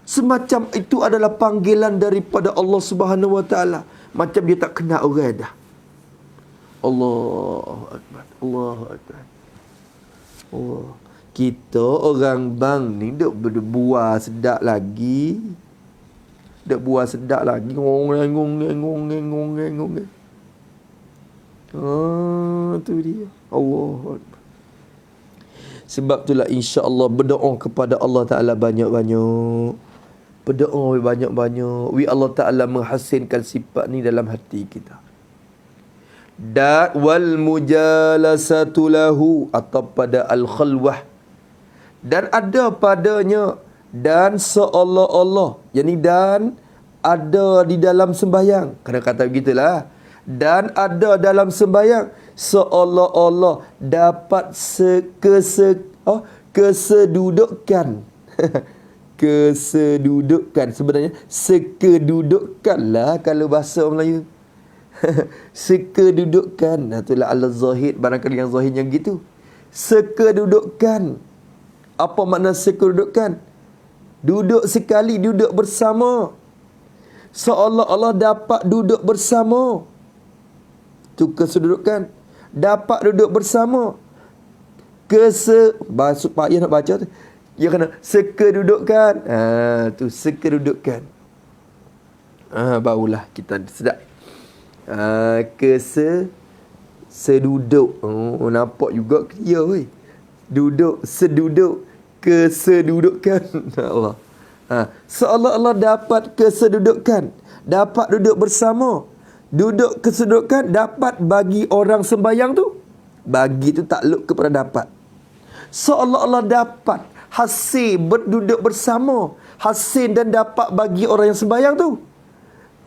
Semacam itu adalah panggilan daripada Allah Subhanahu Wa Taala. Macam dia tak kenal orang dah. Allahu Akbar, Allahu Akbar. Oh, kita orang bang ni duk berbuah sedap lagi. Duk buah sedap lagi. Ngong. Tu dia. Allahu Akbar. Sebab itulah insya-Allah berdoa kepada Allah Taala banyak-banyak. Berdoa banyak-banyak. Allah Taala menghasilkan sifat ni dalam hati kita. Dan wal mujalasatu lahu, atau pada al-khalwah, dan ada padanya, dan seolah-olah, yakni dan ada di dalam sembahyang. Kena kata begitulah. Dan ada dalam sembahyang seolah-olah dapat kesedudukan. Kesedudukan sebenarnya sekedudukan lah kalau bahasa orang Melayu. Sekedudukan. Itulah al-zahid, barangkali yang zahid yang gitu. Sekedudukan. Apa makna sekedudukan? Duduk sekali, duduk bersama. Seolah-olah dapat duduk bersama. Itu kesedudukan. Dapat duduk bersama. Maksud Pak Ayah nak baca tu, dia kena sekedudukan. Tu sekedudukan. Barulah kita sedap. Seduduk. Nampak juga dia weh. Duduk, seduduk, kesedudukan. Allah. Seolah-olah dapat kesedudukan, dapat duduk bersama. Duduk kesedudukan dapat bagi orang sembahyang tu. Bagi tu takluk kepada dapat. Seolah-olah dapat hasil berduduk bersama, hasil dan dapat bagi orang yang sembahyang tu.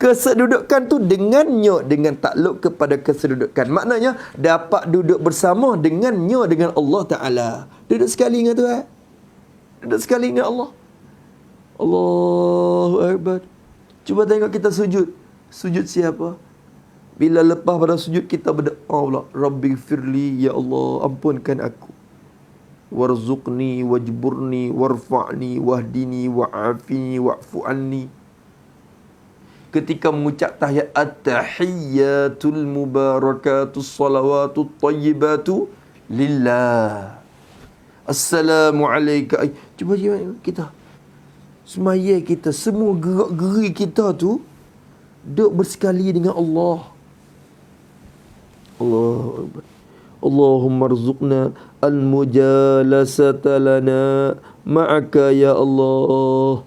Kesedudukan tu dengannya, dengan takluk kepada kesedudukan. Maknanya dapat duduk bersama dengannya, dengan Allah Ta'ala. Duduk sekali dengan Tuhan. Duduk sekali dengan Allah. Allahu Akbar. Cuba tengok kita sujud. Sujud siapa? Bila lepas pada sujud kita berdoa pula, Rabbi firli, ya Allah ampunkan aku. Warzuqni wajburni warfa'ni wahdini wa'afini wa'fu anni. Ketika mengucap tahiyat at-tahiyyatul mubarakatus salawatut tayyibatu lillah. Assalamualaikum. Cuba kita semaya kita, semua gerak-geri kita tu duk bersekali dengan Allah. Allahu Akbar. Allahumma rzuqna al-mujalasata lana ma'aka ya Allah.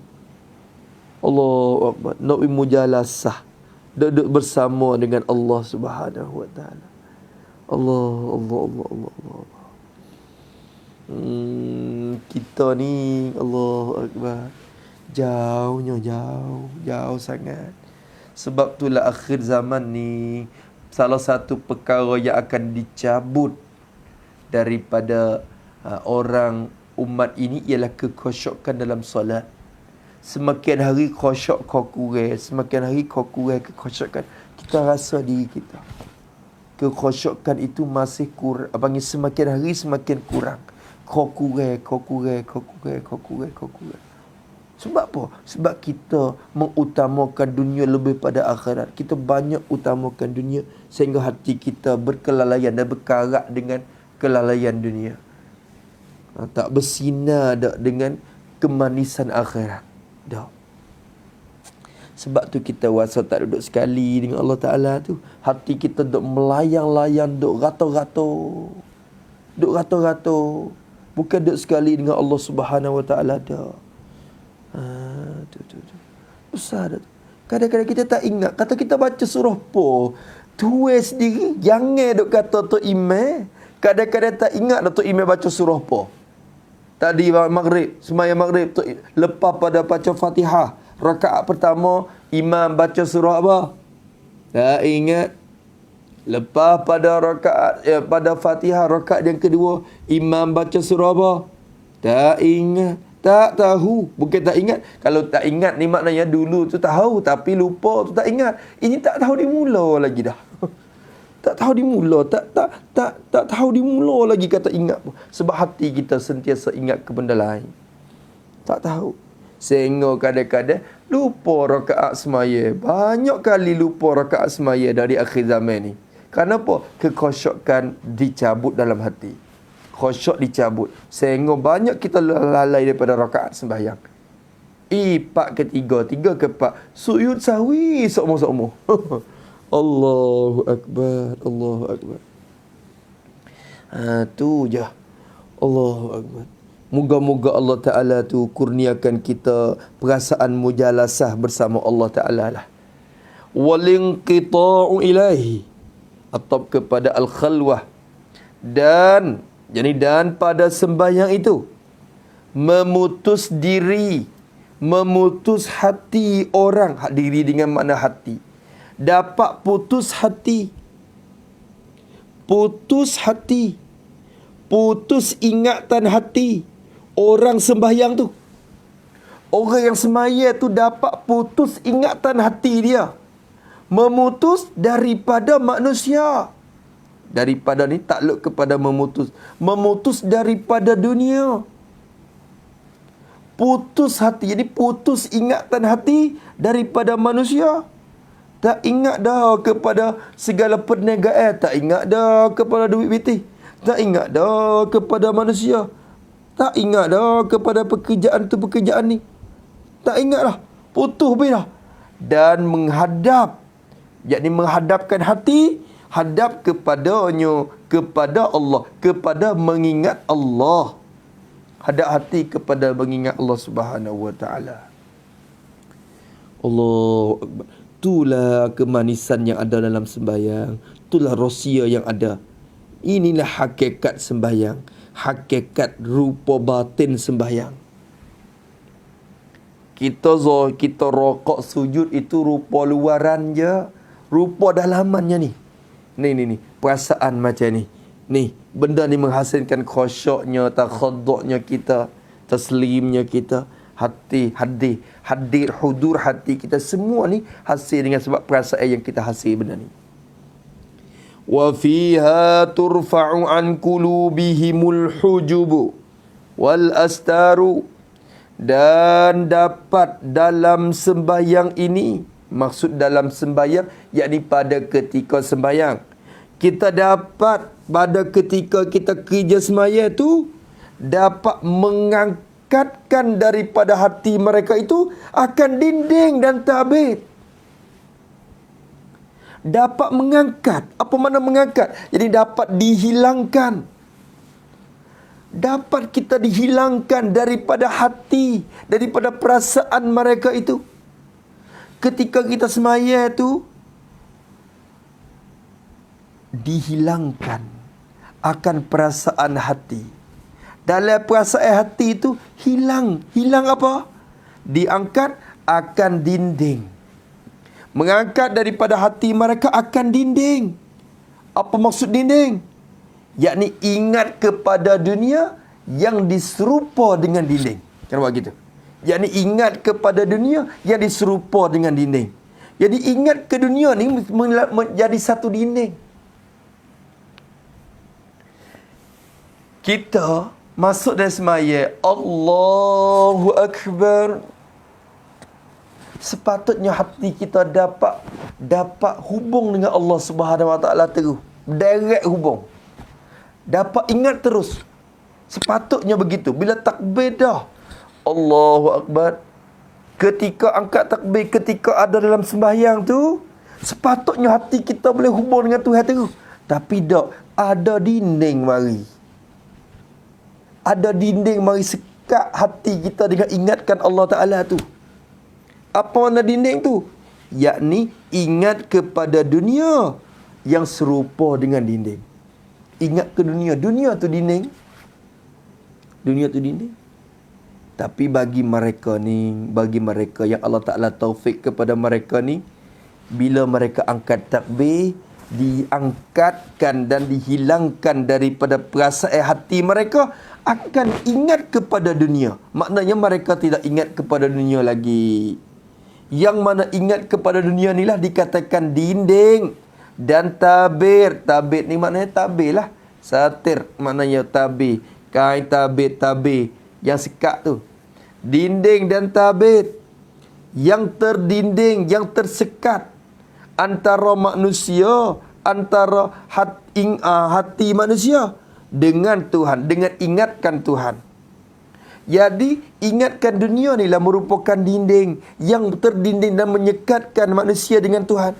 Allahu Akbar. Nak mujalasah, duduk bersama dengan Allah Subhanahu Wa Taala. Allah. Kita ni Allahu Akbar. Jauh sangat. Sebab itulah akhir zaman ni salah satu perkara yang akan dicabut daripada orang umat ini ialah kekhusyukan dalam solat. Semakin hari khusyuk kau kurang, semakin hari kau kurang kekhusyukan, kita rasa diri kita kekhusyukan itu masih kurang. Panggil semakin hari semakin kurang. Kau kurang. Sebab apa? Sebab kita mengutamakan dunia lebih pada akhirat. Kita banyak utamakan dunia sehingga hati kita berkelalaian dan berkarat dengan kelalaian dunia. Tak bersinar dak dengan kemanisan akhirat. Dak. Sebab tu kita rasa tak duduk sekali dengan Allah Ta'ala tu. Hati kita duk melayang-layang, duk rato-rato. Bukan dek sekali dengan Allah Subhanahu Wa Taala dah. Tu. Besar dah. Kadang-kadang kita tak ingat. Kata kita baca surah po, tulis sendiri. Jangan duk kata Tok Imam. Kadang-kadang tak ingat Tok Imam baca surah po. Tadi maghrib, sembahyang maghrib, lepas pada baca Fatihah, rakaat pertama imam baca surah apa? Tak ingat. Lepas pada pada Fatihah rakaat yang kedua, imam baca surah apa? Tak ingat. Tak tahu. Bukan tak ingat. Kalau tak ingat ni maknanya dulu tu tahu, tapi lupa tu tak ingat. Ini tak tahu dimula lagi dah. Tak tahu dimula. Tak tahu dimula lagi kata ingat. Sebab hati kita sentiasa ingat ke benda lain. Tak tahu. Sehingga kadang-kadang lupa rakaat semaya. Banyak kali lupa rakaat semaya dari akhir zaman ni. Kenapa? Kekhusyukan dicabut dalam hati. Khusyuk dicabut. Sehingga banyak kita lalai daripada rakaat sembahyang. Pak ketiga, 3 ke 4. Sujud sahwi sokmo-sokmo. Allahu Akbar. Allahu Akbar. Tu je. Allahu Akbar. Moga-moga Allah Ta'ala tu kurniakan kita perasaan mujalasah bersama Allah Ta'ala lah. Walinqita'u ilahi. Atau kepada al-khalwah. Dan pada sembahyang itu, memutus diri, memutus hati orang. Diri dengan makna hati. Dapat putus hati. Putus hati. Putus ingatan hati orang sembahyang tu. Orang yang semaya tu dapat putus ingatan hati dia. Memutus daripada manusia. Daripada ni takluk kepada memutus. Memutus daripada dunia. Putus hati. Jadi putus ingatan hati daripada manusia. Tak ingat dah kepada segala perniagaan. Tak ingat dah kepada duit biti. Tak ingat dah kepada manusia. Tak ingat dah kepada pekerjaan tu pekerjaan ni. Tak ingat dah. Putus habis dah. Dan menghadap. Yakni menghadapkan hati. Hadap kepadanya. Kepada Allah. Kepada mengingat Allah. Hadap hati kepada mengingat Allah Subhanahu Wa Ta'ala. Allahu Akbar. Itulah kemanisan yang ada dalam sembahyang. Itulah rahsia yang ada. Inilah hakikat sembahyang. Hakikat rupa batin sembahyang. Kita rokok sujud itu rupa luaran je. Rupa dalamannya ni. Ni. Perasaan macam ni. Ni. Benda ni menghasilkan khusyuknya, takhaduknya kita. Taslimnya kita. Hati, hadir, hudur hati kita. Semua ni hasil dengan sebab perasaan yang kita hasil benda ni. Wa fiha turfa'u an qulubihimul hujubu wal astaru. Dan dapat dalam sembahyang ini, maksud dalam sembahyang yakni pada ketika sembahyang, kita dapat pada ketika kita kerja sembahyang tu dapat mengangkatkan daripada hati mereka itu akan dinding dan tabit. Dapat mengangkat. Apa makna mengangkat? Jadi dapat dihilangkan. Dapat kita dihilangkan daripada hati, daripada perasaan mereka itu. Ketika kita semaya tu, dihilangkan akan perasaan hati. Dalam perasaan hati itu hilang. Hilang apa? Diangkat akan dinding. Mengangkat daripada hati mereka akan dinding. Apa maksud dinding? Yakni ingat kepada dunia yang diserupa dengan dinding. Kenapa gitu? Yakni ingat kepada dunia yang diserupa dengan dinding. Jadi ingat ke dunia ni menjadi satu dinding. Kita masuk dalam semaya, Allahu Akbar. Sepatutnya hati kita dapat hubung dengan Allah Subhanahu Wa Taala terus. Direct hubung. Dapat ingat terus. Sepatutnya begitu. Bila takbir dah, Allahu Akbar. Ketika angkat takbir, ketika ada dalam sembahyang tu, sepatutnya hati kita boleh hubung dengan Tuhan terus. Tapi tak, ada dinding mari. Ada dinding mari sekat hati kita dengan ingatkan Allah Ta'ala tu. Apa makna dinding tu? Yakni ingat kepada dunia yang serupa dengan dinding. Ingat ke dunia. Dunia tu dinding. Dunia tu dinding. Tapi bagi mereka yang Allah Ta'ala taufik kepada mereka ni, bila mereka angkat takbir, diangkatkan dan dihilangkan daripada perasaan hati mereka, akan ingat kepada dunia. Maknanya mereka tidak ingat kepada dunia lagi. Yang mana ingat kepada dunia ni lah dikatakan dinding dan tabir. Tabir ni maknanya tabir lah. Satir maknanya tabir. Kain tabir yang sekat tu. Dinding dan tabir yang terdinding, yang tersekat antara manusia, antara hati manusia dengan Tuhan, dengan ingatkan Tuhan. Jadi ingatkan dunia ni lah merupakan dinding yang terdinding dan menyekatkan manusia dengan Tuhan.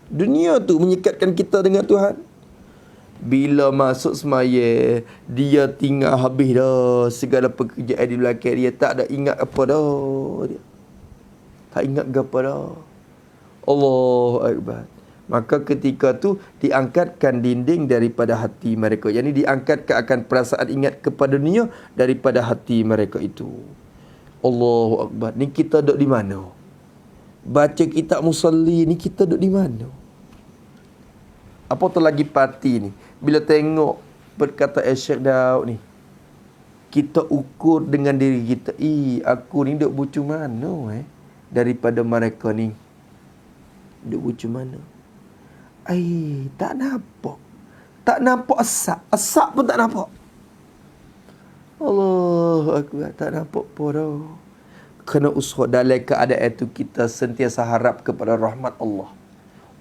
Dunia tu menyekatkan kita dengan Tuhan. Bila masuk semaya, dia tinggal habis dah segala pekerjaan di belakang dia. Tak ada ingat apa dah dia. Tak ingat apa dah. Allahu Akbar. Maka ketika tu diangkatkan dinding daripada hati mereka. Yang ini diangkatkan akan perasaan ingat kepada dunia daripada hati mereka itu. Allahu Akbar. Ni kita duduk di mana? Baca kitab musalli ni kita duduk di mana? Apa tu lagi parti ni? Bila tengok perkataan Syekh Daud ni, kita ukur dengan diri kita. Aku ni duduk bucu mana daripada mereka ni? Duduk bucu mana? Tak nampak. Tak nampak asap. Asap pun tak nampak. Allahu Akbar. Tak nampak pun dah. Kena usaha dalam keadaan itu kita sentiasa harap kepada rahmat Allah.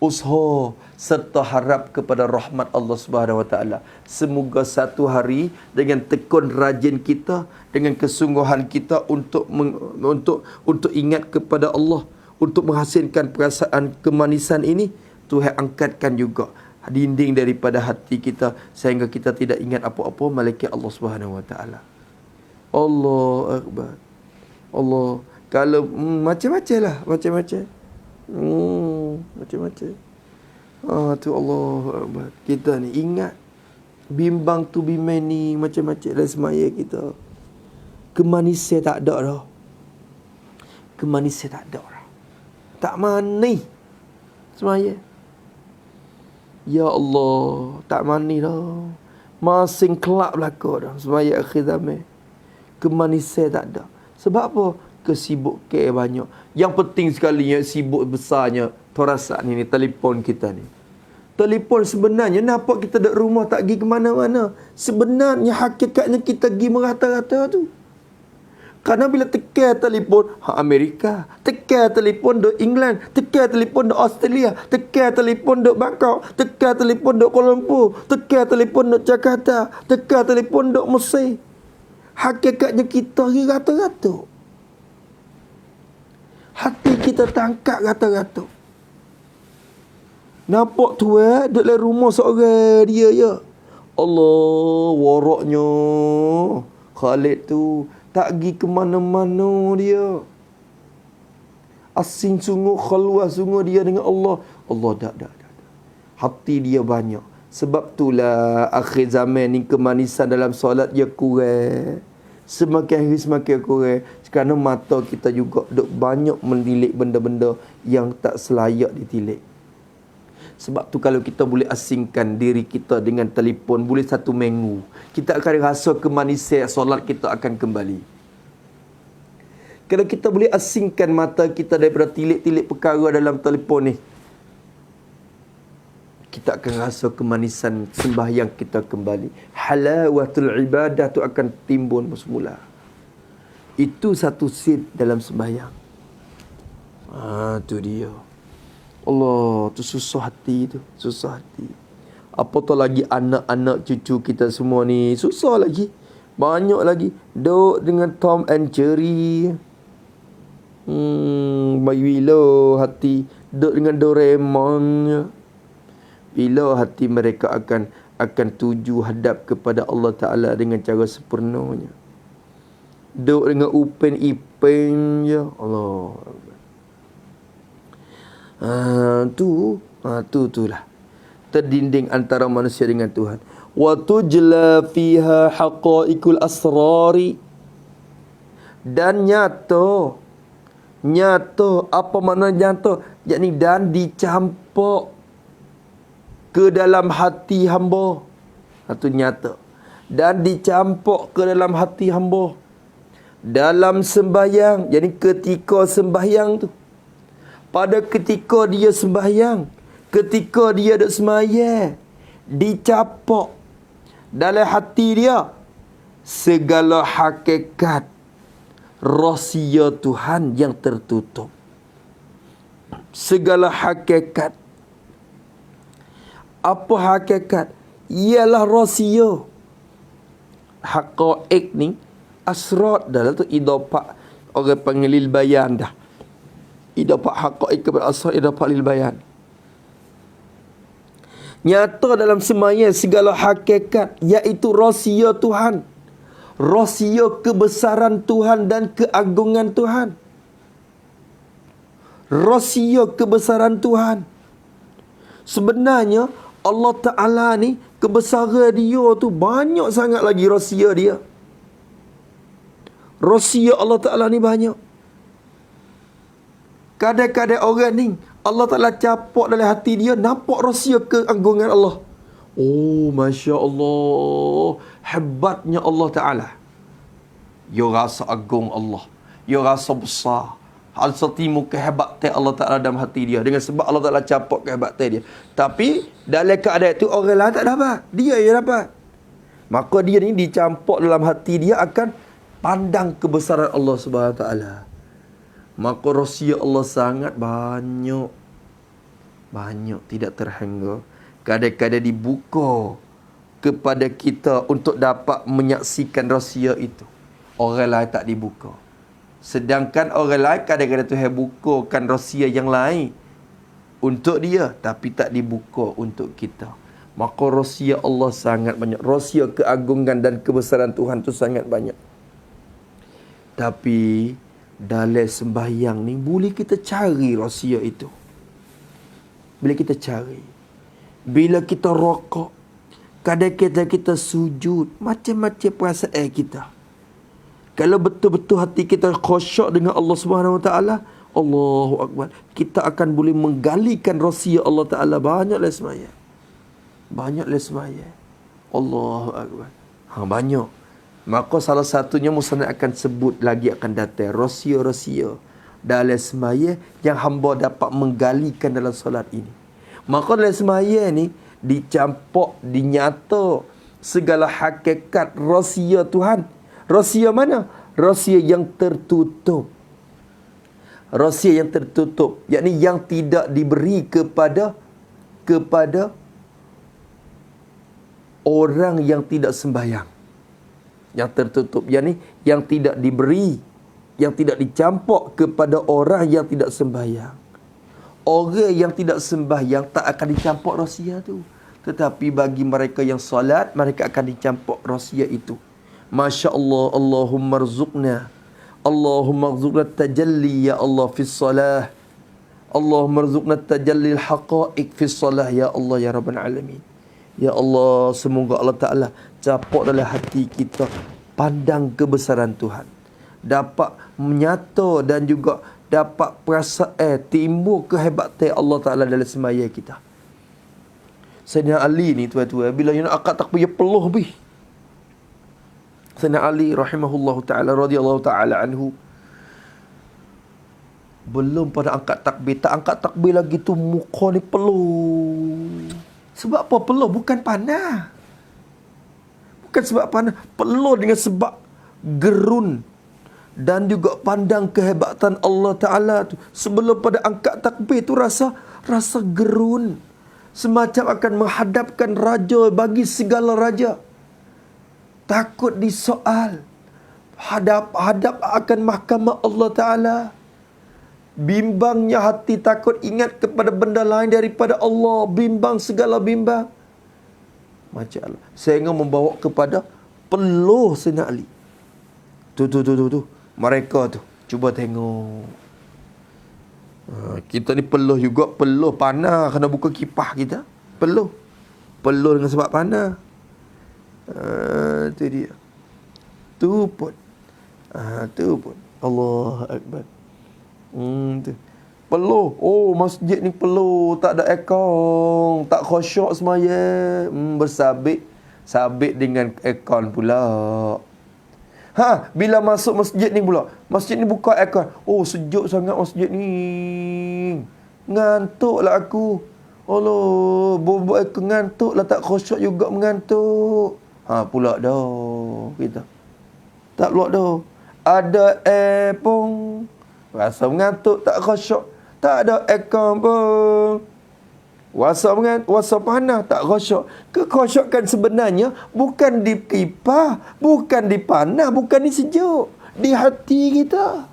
Usaha serta harap kepada rahmat Allah Subhanahu Wa Taala. Semoga satu hari dengan tekun rajin kita, dengan kesungguhan kita untuk ingat kepada Allah, untuk menghasilkan perasaan kemanisan ini, Tuhan angkatkan juga dinding daripada hati kita sehingga kita tidak ingat apa-apa melainkan Allah Subhanahu Wa Taala. Allah Akbar. Allah. Kalau macam-macam lah, macam-macam. Macam-macam. Tu Allah Akbar. Kita ni ingat bimbang tu bimbang ni macam-macam dalam semaya kita. Kemanisan tak ada dah. Kemanisan tak ada dah. Tak mani semaya. Ya Allah, tak mani dah. Masing kelak belaka dah semaya akhir zaman. Kemanisan tak ada. Sebab apa? Kesibukan banyak. Yang penting sekali yang sibuk besarnya torasak ni telefon kita ni. Telefon sebenarnya nampak kita duduk rumah tak pergi ke mana-mana. Sebenarnya hakikatnya kita pergi merata-rata tu. Kerana bila tekan telefon Amerika, tekan telefon duk England, tekan telefon duk Australia, tekan telefon duk Bangkok, tekan telefon duk Kuala Lumpur, tekan telefon duk Jakarta, tekan telefon duk Mesir. Hakikatnya kita pergi rata-rata. Hati kita tangkap rata-rata. Nampak tu duduk dalam rumah seorang dia je. Allah, waraknya Khalid tu tak pergi ke mana-mana dia. Asing sungguh, khalwah sungguh dia dengan Allah. Allah dak. Hati dia banyak. Sebab itulah akhir zaman ni kemanisan dalam solat dia kurang. Semakin hari semakin kurang. Kerana mata kita juga duk banyak menilik benda-benda yang tak selayak ditilik. Sebab tu kalau kita boleh asingkan diri kita dengan telefon, boleh satu minggu, kita akan rasa kemanisan solat kita akan kembali. Kalau kita boleh asingkan mata kita daripada tilik-tilik perkara dalam telefon ni, kita akan rasa kemanisan sembahyang kita kembali. Halawatul ibadah tu akan timbul semula. Itu satu sir dalam sembahyang. Tu dia. Allah, tu susah hati tu. Susah hati. Apatah lagi anak-anak cucu kita semua ni. Susah lagi. Banyak lagi. Duk dengan Tom and Jerry. Bila hati duk dengan Doraemon. Bila hati mereka akan akan tuju hadap kepada Allah Ta'ala dengan cara sempurnanya. Duduk dengan upin ipin je. Allah. Itulah terdinding antara manusia dengan Tuhan. Wa tujla fiha haqaiqul asrari. Dan nyata, apa makna nyata? Yakni dan dicampur ke dalam hati hamba. Itu nyata. Dan dicampur ke dalam hati hamba dalam sembahyang. Jadi ketika sembahyang tu, pada ketika dia sembahyang, ketika dia duk semaya, dicampur dalam hati dia segala hakikat rahsia Tuhan yang tertutup. Segala hakikat. Apa hakikat? Ialah rahsia. Haqaiq ni asrat dalam tu idafah, orang panggil lil bayan dah. Idafah haqaiq kepada asrat, idafah lil bayan. Nyata dalam semaya segala hakikat, iaitu rahsia Tuhan. Rahsia kebesaran Tuhan dan keagungan Tuhan. Rahsia kebesaran Tuhan. Sebenarnya Allah Ta'ala ni, kebesaran dia tu banyak sangat lagi rahsia dia. Rahsia Allah Ta'ala ni banyak. Kadang-kadang orang ni, Allah Ta'ala capuk dalam hati dia, nampak rahsia keagungan Allah. Oh, Masya Allah, hebatnya Allah Ta'ala. You rasa agung Allah. You rasa besar. Rasa timu kehebatan Allah Ta'ala dalam hati dia. Dengan sebab Allah Ta'ala capuk kehebatan dia. Tapi, dalam keadaan itu, orang lain tak dapat. Dia yang dapat. Maka dia ni dicampuk dalam hati dia akan pandang kebesaran Allah Subhanahu Wa Ta'ala. Maka rahsia Allah sangat banyak. Banyak, tidak terhingga. Kadang-kadang dibuka kepada kita untuk dapat menyaksikan rahsia itu. Orang lain tak dibuka. Sedangkan orang lain kadang-kadang Tuhan bukakan rahsia yang lain untuk dia, tapi tak dibuka untuk kita. Maka rahsia Allah sangat banyak. Rahsia keagungan dan kebesaran Tuhan tu sangat banyak. Tapi dalam sembahyang ni boleh kita cari rahsia itu. Bila kita cari, bila kita rokok, kadang-kadang kita sujud, macam-macam perasaan kita. Kalau betul-betul hati kita khusyuk dengan Allah Subhanahu Wa Taala, Allahu Akbar, kita akan boleh menggalikan rahsia Allah Taala banyak dalam sembahyang. Banyak dalam sembahyang. Allahu Akbar. Banyak. Maka salah satunya musannaf akan sebut lagi akan datang rahsia-rahsia dalam sembahyang yang hamba dapat menggalikan dalam solat ini. Maka dalam sembahyang ni dicampur, dinyata segala hakikat rahsia Tuhan. Rahsia mana? Rahsia yang tertutup. Rahsia yang tertutup, yakni yang tidak diberi kepada orang yang tidak sembahyang. Yang tertutup, yakni yang tidak diberi, yang tidak dicampur kepada orang yang tidak sembahyang. Orang yang tidak sembahyang tak akan dicampur rahsia tu. Tetapi bagi mereka yang solat, mereka akan dicampur rahsia itu. Masya Allah, Allahumma rzuqna. Allahumma rzuqna tajalli ya Allah fi salah. Allahumma rzuqna tajalli al-haqa'iq fi salah ya Allah ya Rabbal Alamin. Ya Allah, semoga Allah Ta'ala capuk dalam hati kita pandang kebesaran Tuhan. Dapat menyata dan juga dapat perasaan timbul kehebatan Allah Ta'ala dalam sembahyang kita. Sayyidina Ali ni tuan-tuan, bila dia nak akad takbir, dia peluh bih. Sayyidina Ali rahimahullahu ta'ala radhiyallahu ta'ala anhu, belum pada angkat takbir, tak angkat takbir lagi tu muka ni peluh. Sebab apa peluh? Bukan panah. Bukan sebab panah. Peluh dengan sebab gerun dan juga pandang kehebatan Allah Ta'ala tu. Sebelum pada angkat takbir tu rasa gerun. Semacam akan menghadapkan raja bagi segala raja. Takut disoal. Hadap akan mahkamah Allah Ta'ala. Bimbangnya hati, takut ingat kepada benda lain daripada Allah. Bimbang segala bimbang. Masya Allah. Sehingga membawa kepada peluh Sayyidina Ali. Tu. Mereka tu. Cuba tengok. Kita ni peluh juga. Peluh panah. Kena buka kipah kita. Peluh dengan sebab panah. Tu dia. Tu pun. Allah Akbar. Tu. Peluh. Oh, masjid ni peluh. Tak ada aircon. Tak khusyuk semaya. Sabit dengan aircon pula. Bila masuk masjid ni pula. Masjid ni buka aircon. Oh, sejuk sangat masjid ni. Ngantuklah aku. Allah, buat aircon ngantuklah. Tak khusyuk juga mengantuk. Pula dah kita. Tak pula dah. Ada air pun. Rasa mengantuk, tak khusyuk. Tak ada aircon pun. Wasa panas, tak khusyuk. Kekhusyukan sebenarnya bukan di kipas, bukan di panas, bukan di sejuk. Di hati kita.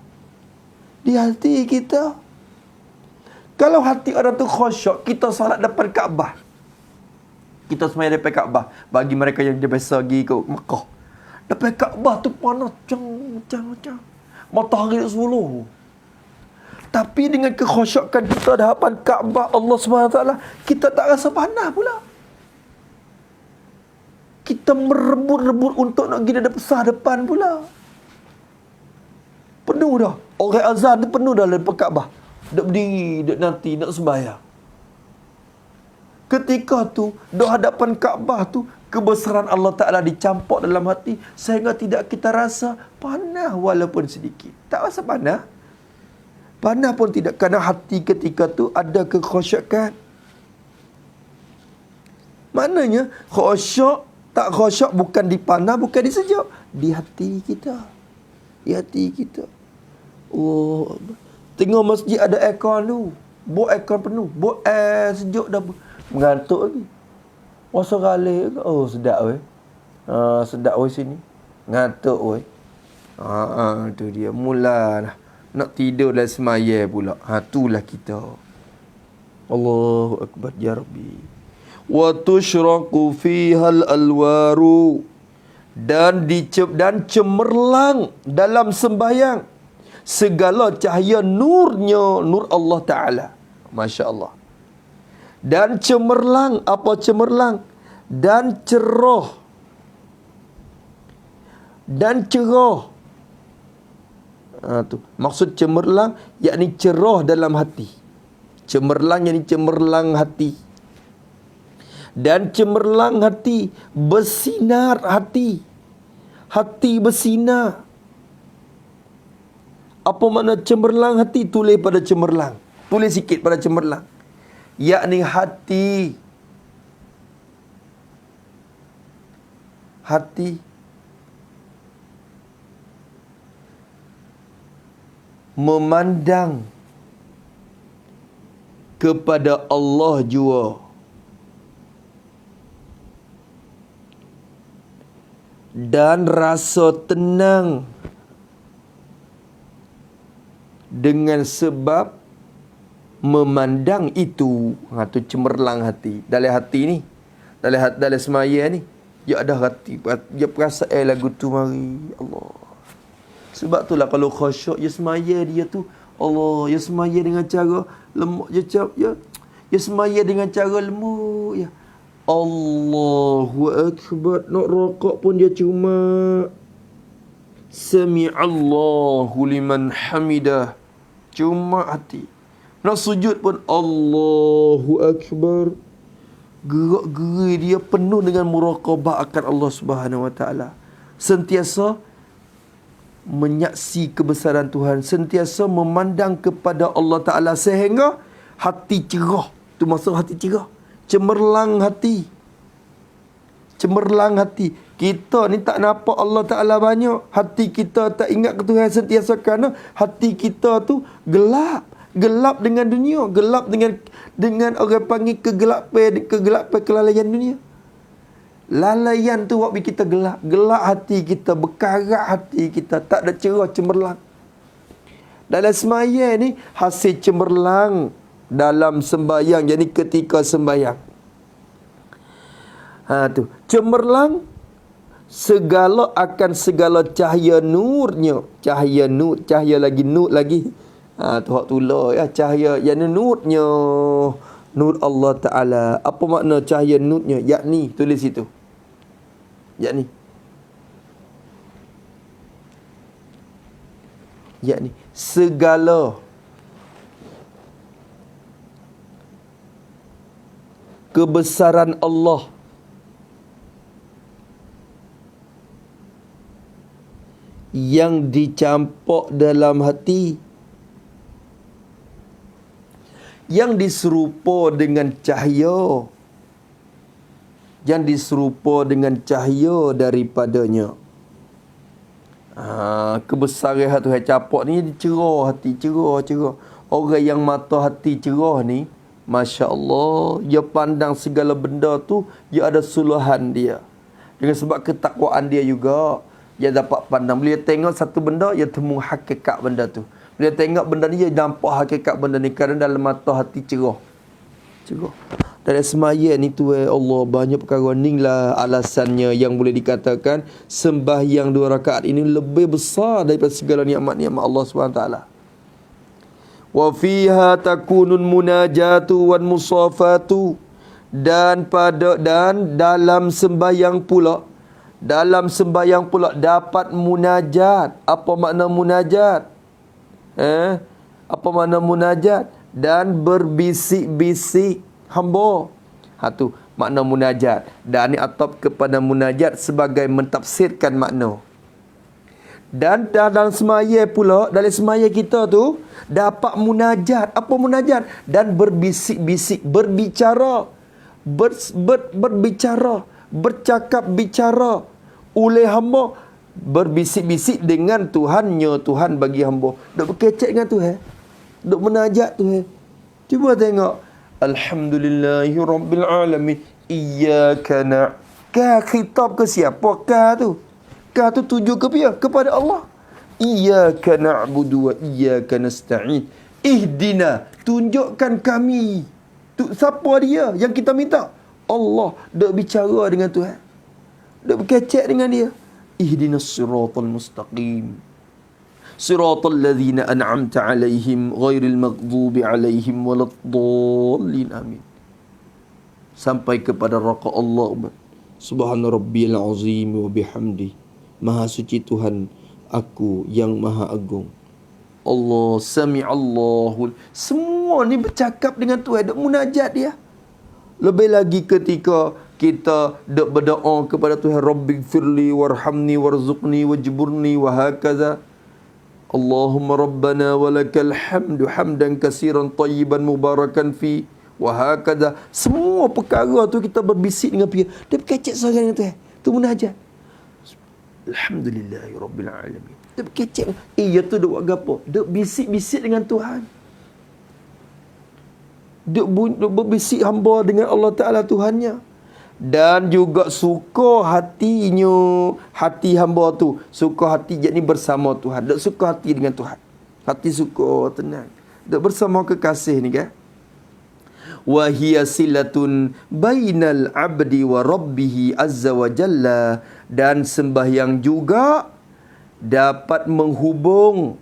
Di hati kita. Kalau hati orang tu khusyuk, kita salat depan Kaabah. Kita sembahyang depan Kaabah. Bagi mereka yang biasa pergi ke Mekah. Depan Kaabah tu panas. Macam. Matahari nak sebuluh. Tapi dengan kekhusyukan kita di hadapan Kaabah Allah SWT, kita tak rasa panas pula. Kita merebut-rebut untuk nak pergi besar depan pula. Penuh dah. Orang azan tu penuh dah depan Kaabah. Duk berdiri, duk nanti, nak sembahyang. Ketika tu, di hadapan Kaabah tu, kebesaran Allah Ta'ala dicampur dalam hati sehingga tidak kita rasa panas walaupun sedikit. Tak rasa panas. Panas pun tidak, kerana hati ketika tu ada kekhusyukan. Maknanya khusyuk, tak khusyuk bukan di panas, bukan di sejuk. Di hati kita. Di hati kita. Oh, tengok masjid ada aircon tu. Buat aircon penuh. Buat air sejuk dah. Mengantuk lagi. Wasa galik ke? Oh, sedap weh. Sedap weh sini. Ngantuk weh. Tu dia. Mulalah. Nak tidur dalam semaya pula. Itulah kita. Allahu Akbar ya Rabbi. Wa tushraqu fihal alwaru. Dan cemerlang dalam sembahyang segala cahaya nurnya, nur Allah Ta'ala. Masya Allah. Dan cemerlang. Apa cemerlang? Dan cerah. Dan cerah. Tu. Maksud cemerlang, yakni cerah dalam hati. Cemerlang yakni cemerlang hati. Dan cemerlang hati, bersinar hati. Hati bersinar. Apa makna cemerlang hati? Tulis pada cemerlang. Tulis sikit pada cemerlang. Yakni hati. Memandang kepada Allah jua. Dan rasa tenang dengan sebab memandang itu. Tu cemerlang hati. Dalam hati ni, dalam semaya ni, dia ada hati. Dia perasa lagu tu mari. Allah. Sebab itulah kalau khusyuk, ya semaya dia tu, Allah, ya semaya dengan cara lemuk, ya semaya dengan cara lemuk, ya. Allahu Akbar. Nak rokok pun dia cuma Sami'allahu liman hamidah. Cuma hati. Nak sujud pun Allahu Akbar. Gerak-geri dia penuh dengan muraqabah akan Allah Subhanahu Wa Ta'ala. Sentiasa menyaksi kebesaran Tuhan, sentiasa memandang kepada Allah Ta'ala sehingga hati cerah. Tu maksud hati cerah. Cemerlang hati. Cemerlang hati. Kita ni tak nampak Allah Ta'ala banyak. Hati kita tak ingat ke Tuhan sentiasa kerana hati kita tu gelap. Gelap dengan dunia. Gelap dengan orang panggil kegelapan kelalaian dunia. Lalaian tu buat kita gelap. Gelap hati kita, berkarat hati kita, tak ada cerah cemerlang. Dalam sembahyang ni hasil cemerlang dalam sembahyang, jadi ketika sembahyang. Tu. Cemerlang segala akan segala cahaya nurnya. Cahaya nur, cahaya lagi nur lagi. Tu hak tulah ya, cahaya yang nurnya. Nur Allah Ta'ala. Apa makna cahaya nurnya? Yakni, tulis itu. Yakni segala kebesaran Allah yang dicampur dalam hati, yang diserupa dengan cahaya, yang diserupa dengan cahaya daripadanya. Kebesaran hati Tuhan capok ni cerah hati, cerah. Orang yang mata hati cerah ni, Masya Allah, dia pandang segala benda tu, dia ada suluhan dia. Dengan sebab ketakwaan dia juga, dia dapat pandang. Bila dia tengok satu benda, dia temu hakikat benda tu. Bila dia tengok benda ni, dia nampak hakikat benda ni. Kerana dalam mata hati cerah. Dari semaya ni tu Allah, banyak perkara ni lah alasannya yang boleh dikatakan sembahyang 2 rakaat ini lebih besar daripada segala nikmat-nikmat Allah SWT. Wa fiha takunun munajatu wan musafatu, dan dalam sembahyang pula dapat munajat. Apa makna munajat? Apa makna munajat? Dan berbisik-bisik hamba. Tu makna munajat. Dan ni atap kepada munajat sebagai mentafsirkan makna. Dan dalam semaya pula, dalam semaya kita tu dapat munajat. Apa munajat? Dan berbisik-bisik, berbicara, berbicara, bercakap-bicara oleh hamba, berbisik-bisik dengan Tuhannya, Tuhan bagi hamba. Duk berkecek dengan Tuhan, duk munajat Tuhan. Cuba tengok, Alhamdulillahi Rabbil Alamin, Iyyaka Ka khitab ke siapa? Ka tu tuju ke dia? Kepada Allah. Iyyaka na'budu wa iyyaka nasta'in. Ihdina, tunjukkan kami. Siapa dia yang kita minta? Allah. Duk bicara dengan Tuhan, duk berkecek dengan dia. Ihdinas siratal mustaqim, siratal ladzina an'amta alaihim ghairil maghdubi alaihim waladdallin. Amin. Sampai kepada raka Allah. Subhana rabbiyal azim wa bihamdi. Maha suci Tuhan aku yang maha agung. Allah, sami'allahu. Semua ni bercakap dengan Tuhan, duk munajat dia. Lebih lagi ketika kita duk berdoa kepada Tuhan, Rabbighfirli warhamni warzuqni wajburni wa hakaza. Allahumma rabbana walakal hamdu hamdan katsiran tayyiban mubarakan fi wa hakaza. Semua perkara tu kita berbisik dengan dia. Dia berkecek suara dengan Tuhan. Tu munajat. Alhamdulillahi Rabbil Alamin. Dia berkecek. Ia tu duk buat apa? Duk bisik-bisik dengan Tuhan. Duk berbisik hamba dengan Allah Ta'ala Tuhannya. Dan juga suka hatinya, hati hamba tu, suka hati jadi bersama Tuhan. Duk suka hati dengan Tuhan. Hati suka, tenang. Duk bersama kekasih ni kan. Wa hiya silatun bainal abdi wa rabbihi azza wa jalla. Dan sembahyang juga dapat menghubung,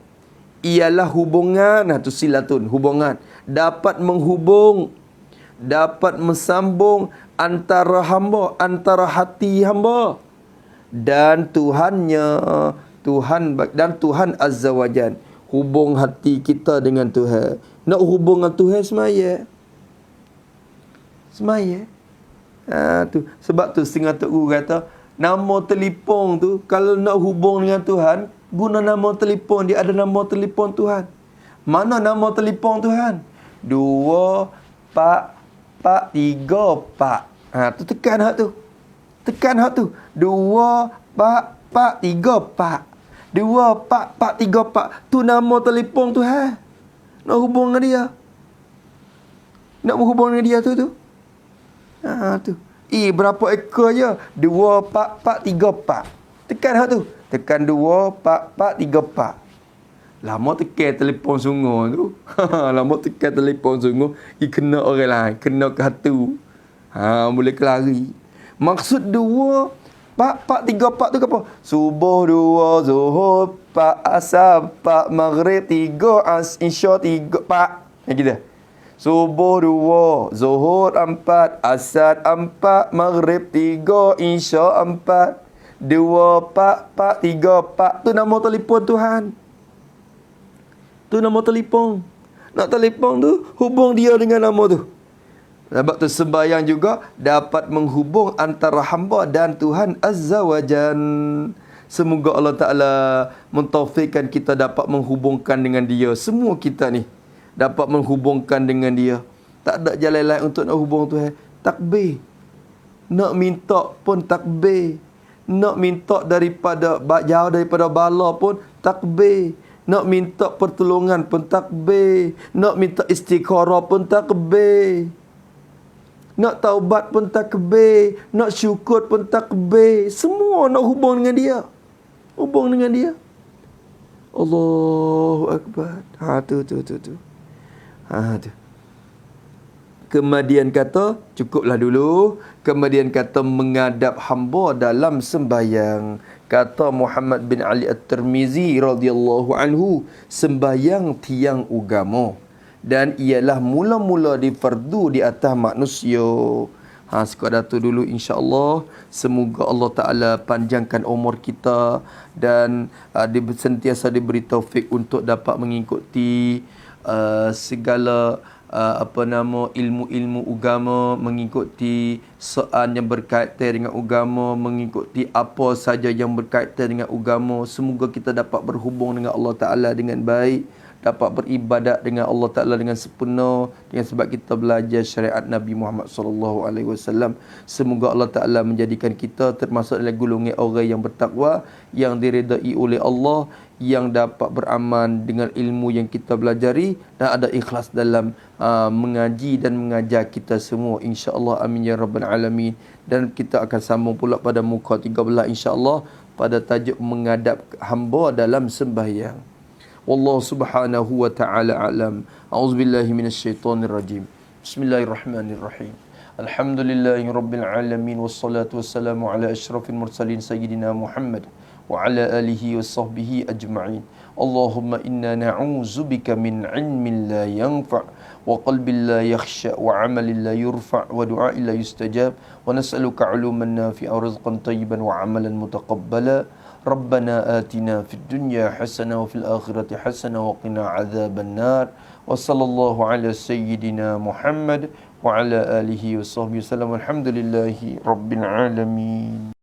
ialah hubungan. Tu silatun, hubungan. Dapat menghubung, dapat mensambung antara hamba, antara hati hamba dan Tuhannya, Tuhan Azza wa Jalla. Hubung hati kita dengan Tuhan. Nak hubung dengan Tuhan semaya. Tu sebab tu setengah tok guru kata, nama telefon tu kalau nak hubung dengan Tuhan, guna nama telefon dia. Ada nama telefon Tuhan. Mana nama telefon Tuhan? 2 Pak 3 Pak. Tu tekan hak tu. Tekan hak tu. 2 Pak 3 Pak. 2 Pak 3 Pak. Tu nama telefon Tuhan. Nak hubung dengan dia. Nak berhubung dengan dia tu. Tu. Berapa ekor je? 2 Pak 3 Pak. Tekan hak tu. Tekan 2 Pak 3 Pak. Lama tekan telefon sungguh tu. Lama tekan telefon sungguh. Kena orang lain. Kena ke hatu. Boleh kelari. Maksud dua, pak tiga pak tu apa? Subuh dua, zuhur pak, asar pak, maghrib tiga, isya tiga pak. Yang kita. Subuh dua, zuhur empat, asar empat, maghrib tiga, isya empat. Dua pak, tiga pak. Tu nama telefon Tuhan. Tu nama telefon. Nak telefon tu, hubung dia dengan nama tu. Sebab tu sembahyang juga dapat menghubung antara hamba dan Tuhan Azza wa Jan. Semoga Allah Ta'ala mentaufikkan kita dapat menghubungkan dengan dia. Semua kita ni dapat menghubungkan dengan dia. Tak ada jalan lain untuk nak hubung Tuhan. Takbir. Nak minta pun takbir. Nak minta daripada jauh daripada bala pun takbir. Nak minta pertolongan pun takbir. Nak minta istikharah pun takbir. Nak taubat pun takbir. Nak syukur pun takbir. Semua nak hubung dengan dia. Hubung dengan dia. Allahu Akbar. Tu. Tu. Kemudian kata, cukuplah dulu. Kemudian kata menghadap hamba dalam sembahyang. Kata Muhammad bin Ali At-Tirmizi radhiyallahu anhu, sembahyang tiang agama. Dan ialah mula-mula difardu di atas manusia. Sekadar tu dulu insya-Allah. Semoga Allah Ta'ala panjangkan umur kita dan sentiasa diberi taufik untuk dapat mengikuti segala ilmu-ilmu agama, mengikuti soal yang berkaitan dengan agama, mengikuti apa saja yang berkaitan dengan agama. Semoga kita dapat berhubung dengan Allah Ta'ala dengan baik, dapat beribadat dengan Allah Ta'ala dengan sempurna, dengan sebab kita belajar syariat Nabi Muhammad SAW. Semoga Allah Ta'ala menjadikan kita termasuk dalam golongan orang yang bertakwa, yang diredai oleh Allah, yang dapat beramal dengan ilmu yang kita belajari, dan ada ikhlas dalam mengaji dan mengajar kita semua, insya-Allah. Amin ya rabbal alamin. Dan kita akan sambung pula pada muka 13 insya-Allah pada tajuk menghadap hamba dalam sembahyang. Wallahu subhanahu wa ta'ala a'lam. A'udzubillahi minasyaitonir rajim. Bismillahirrahmanirrahim. Alhamdulillahi rabbil alamin, wassalatu wassalamu ala asyrafil mursalin sayyidina Muhammad wa ala alihi wa sahbihi ajma'in. Allahumma inna na'udzubika min ilmin la yanfa' wa qalbin la yakhsha wa 'amalin la yurfa' wa du'a'in la yustajab wa nas'aluka 'uluman nafi'a wa rizqan tayyiban wa 'amalan mutaqabbala. Rabbana atina fid dunya hasanah wa fil akhirati hasanah wa qina 'adzaban nar. Wa sallallahu ala sayyidina Muhammad wa ala alihi wa sahbihi wasallam. Alhamdulillahi rabbil alamin.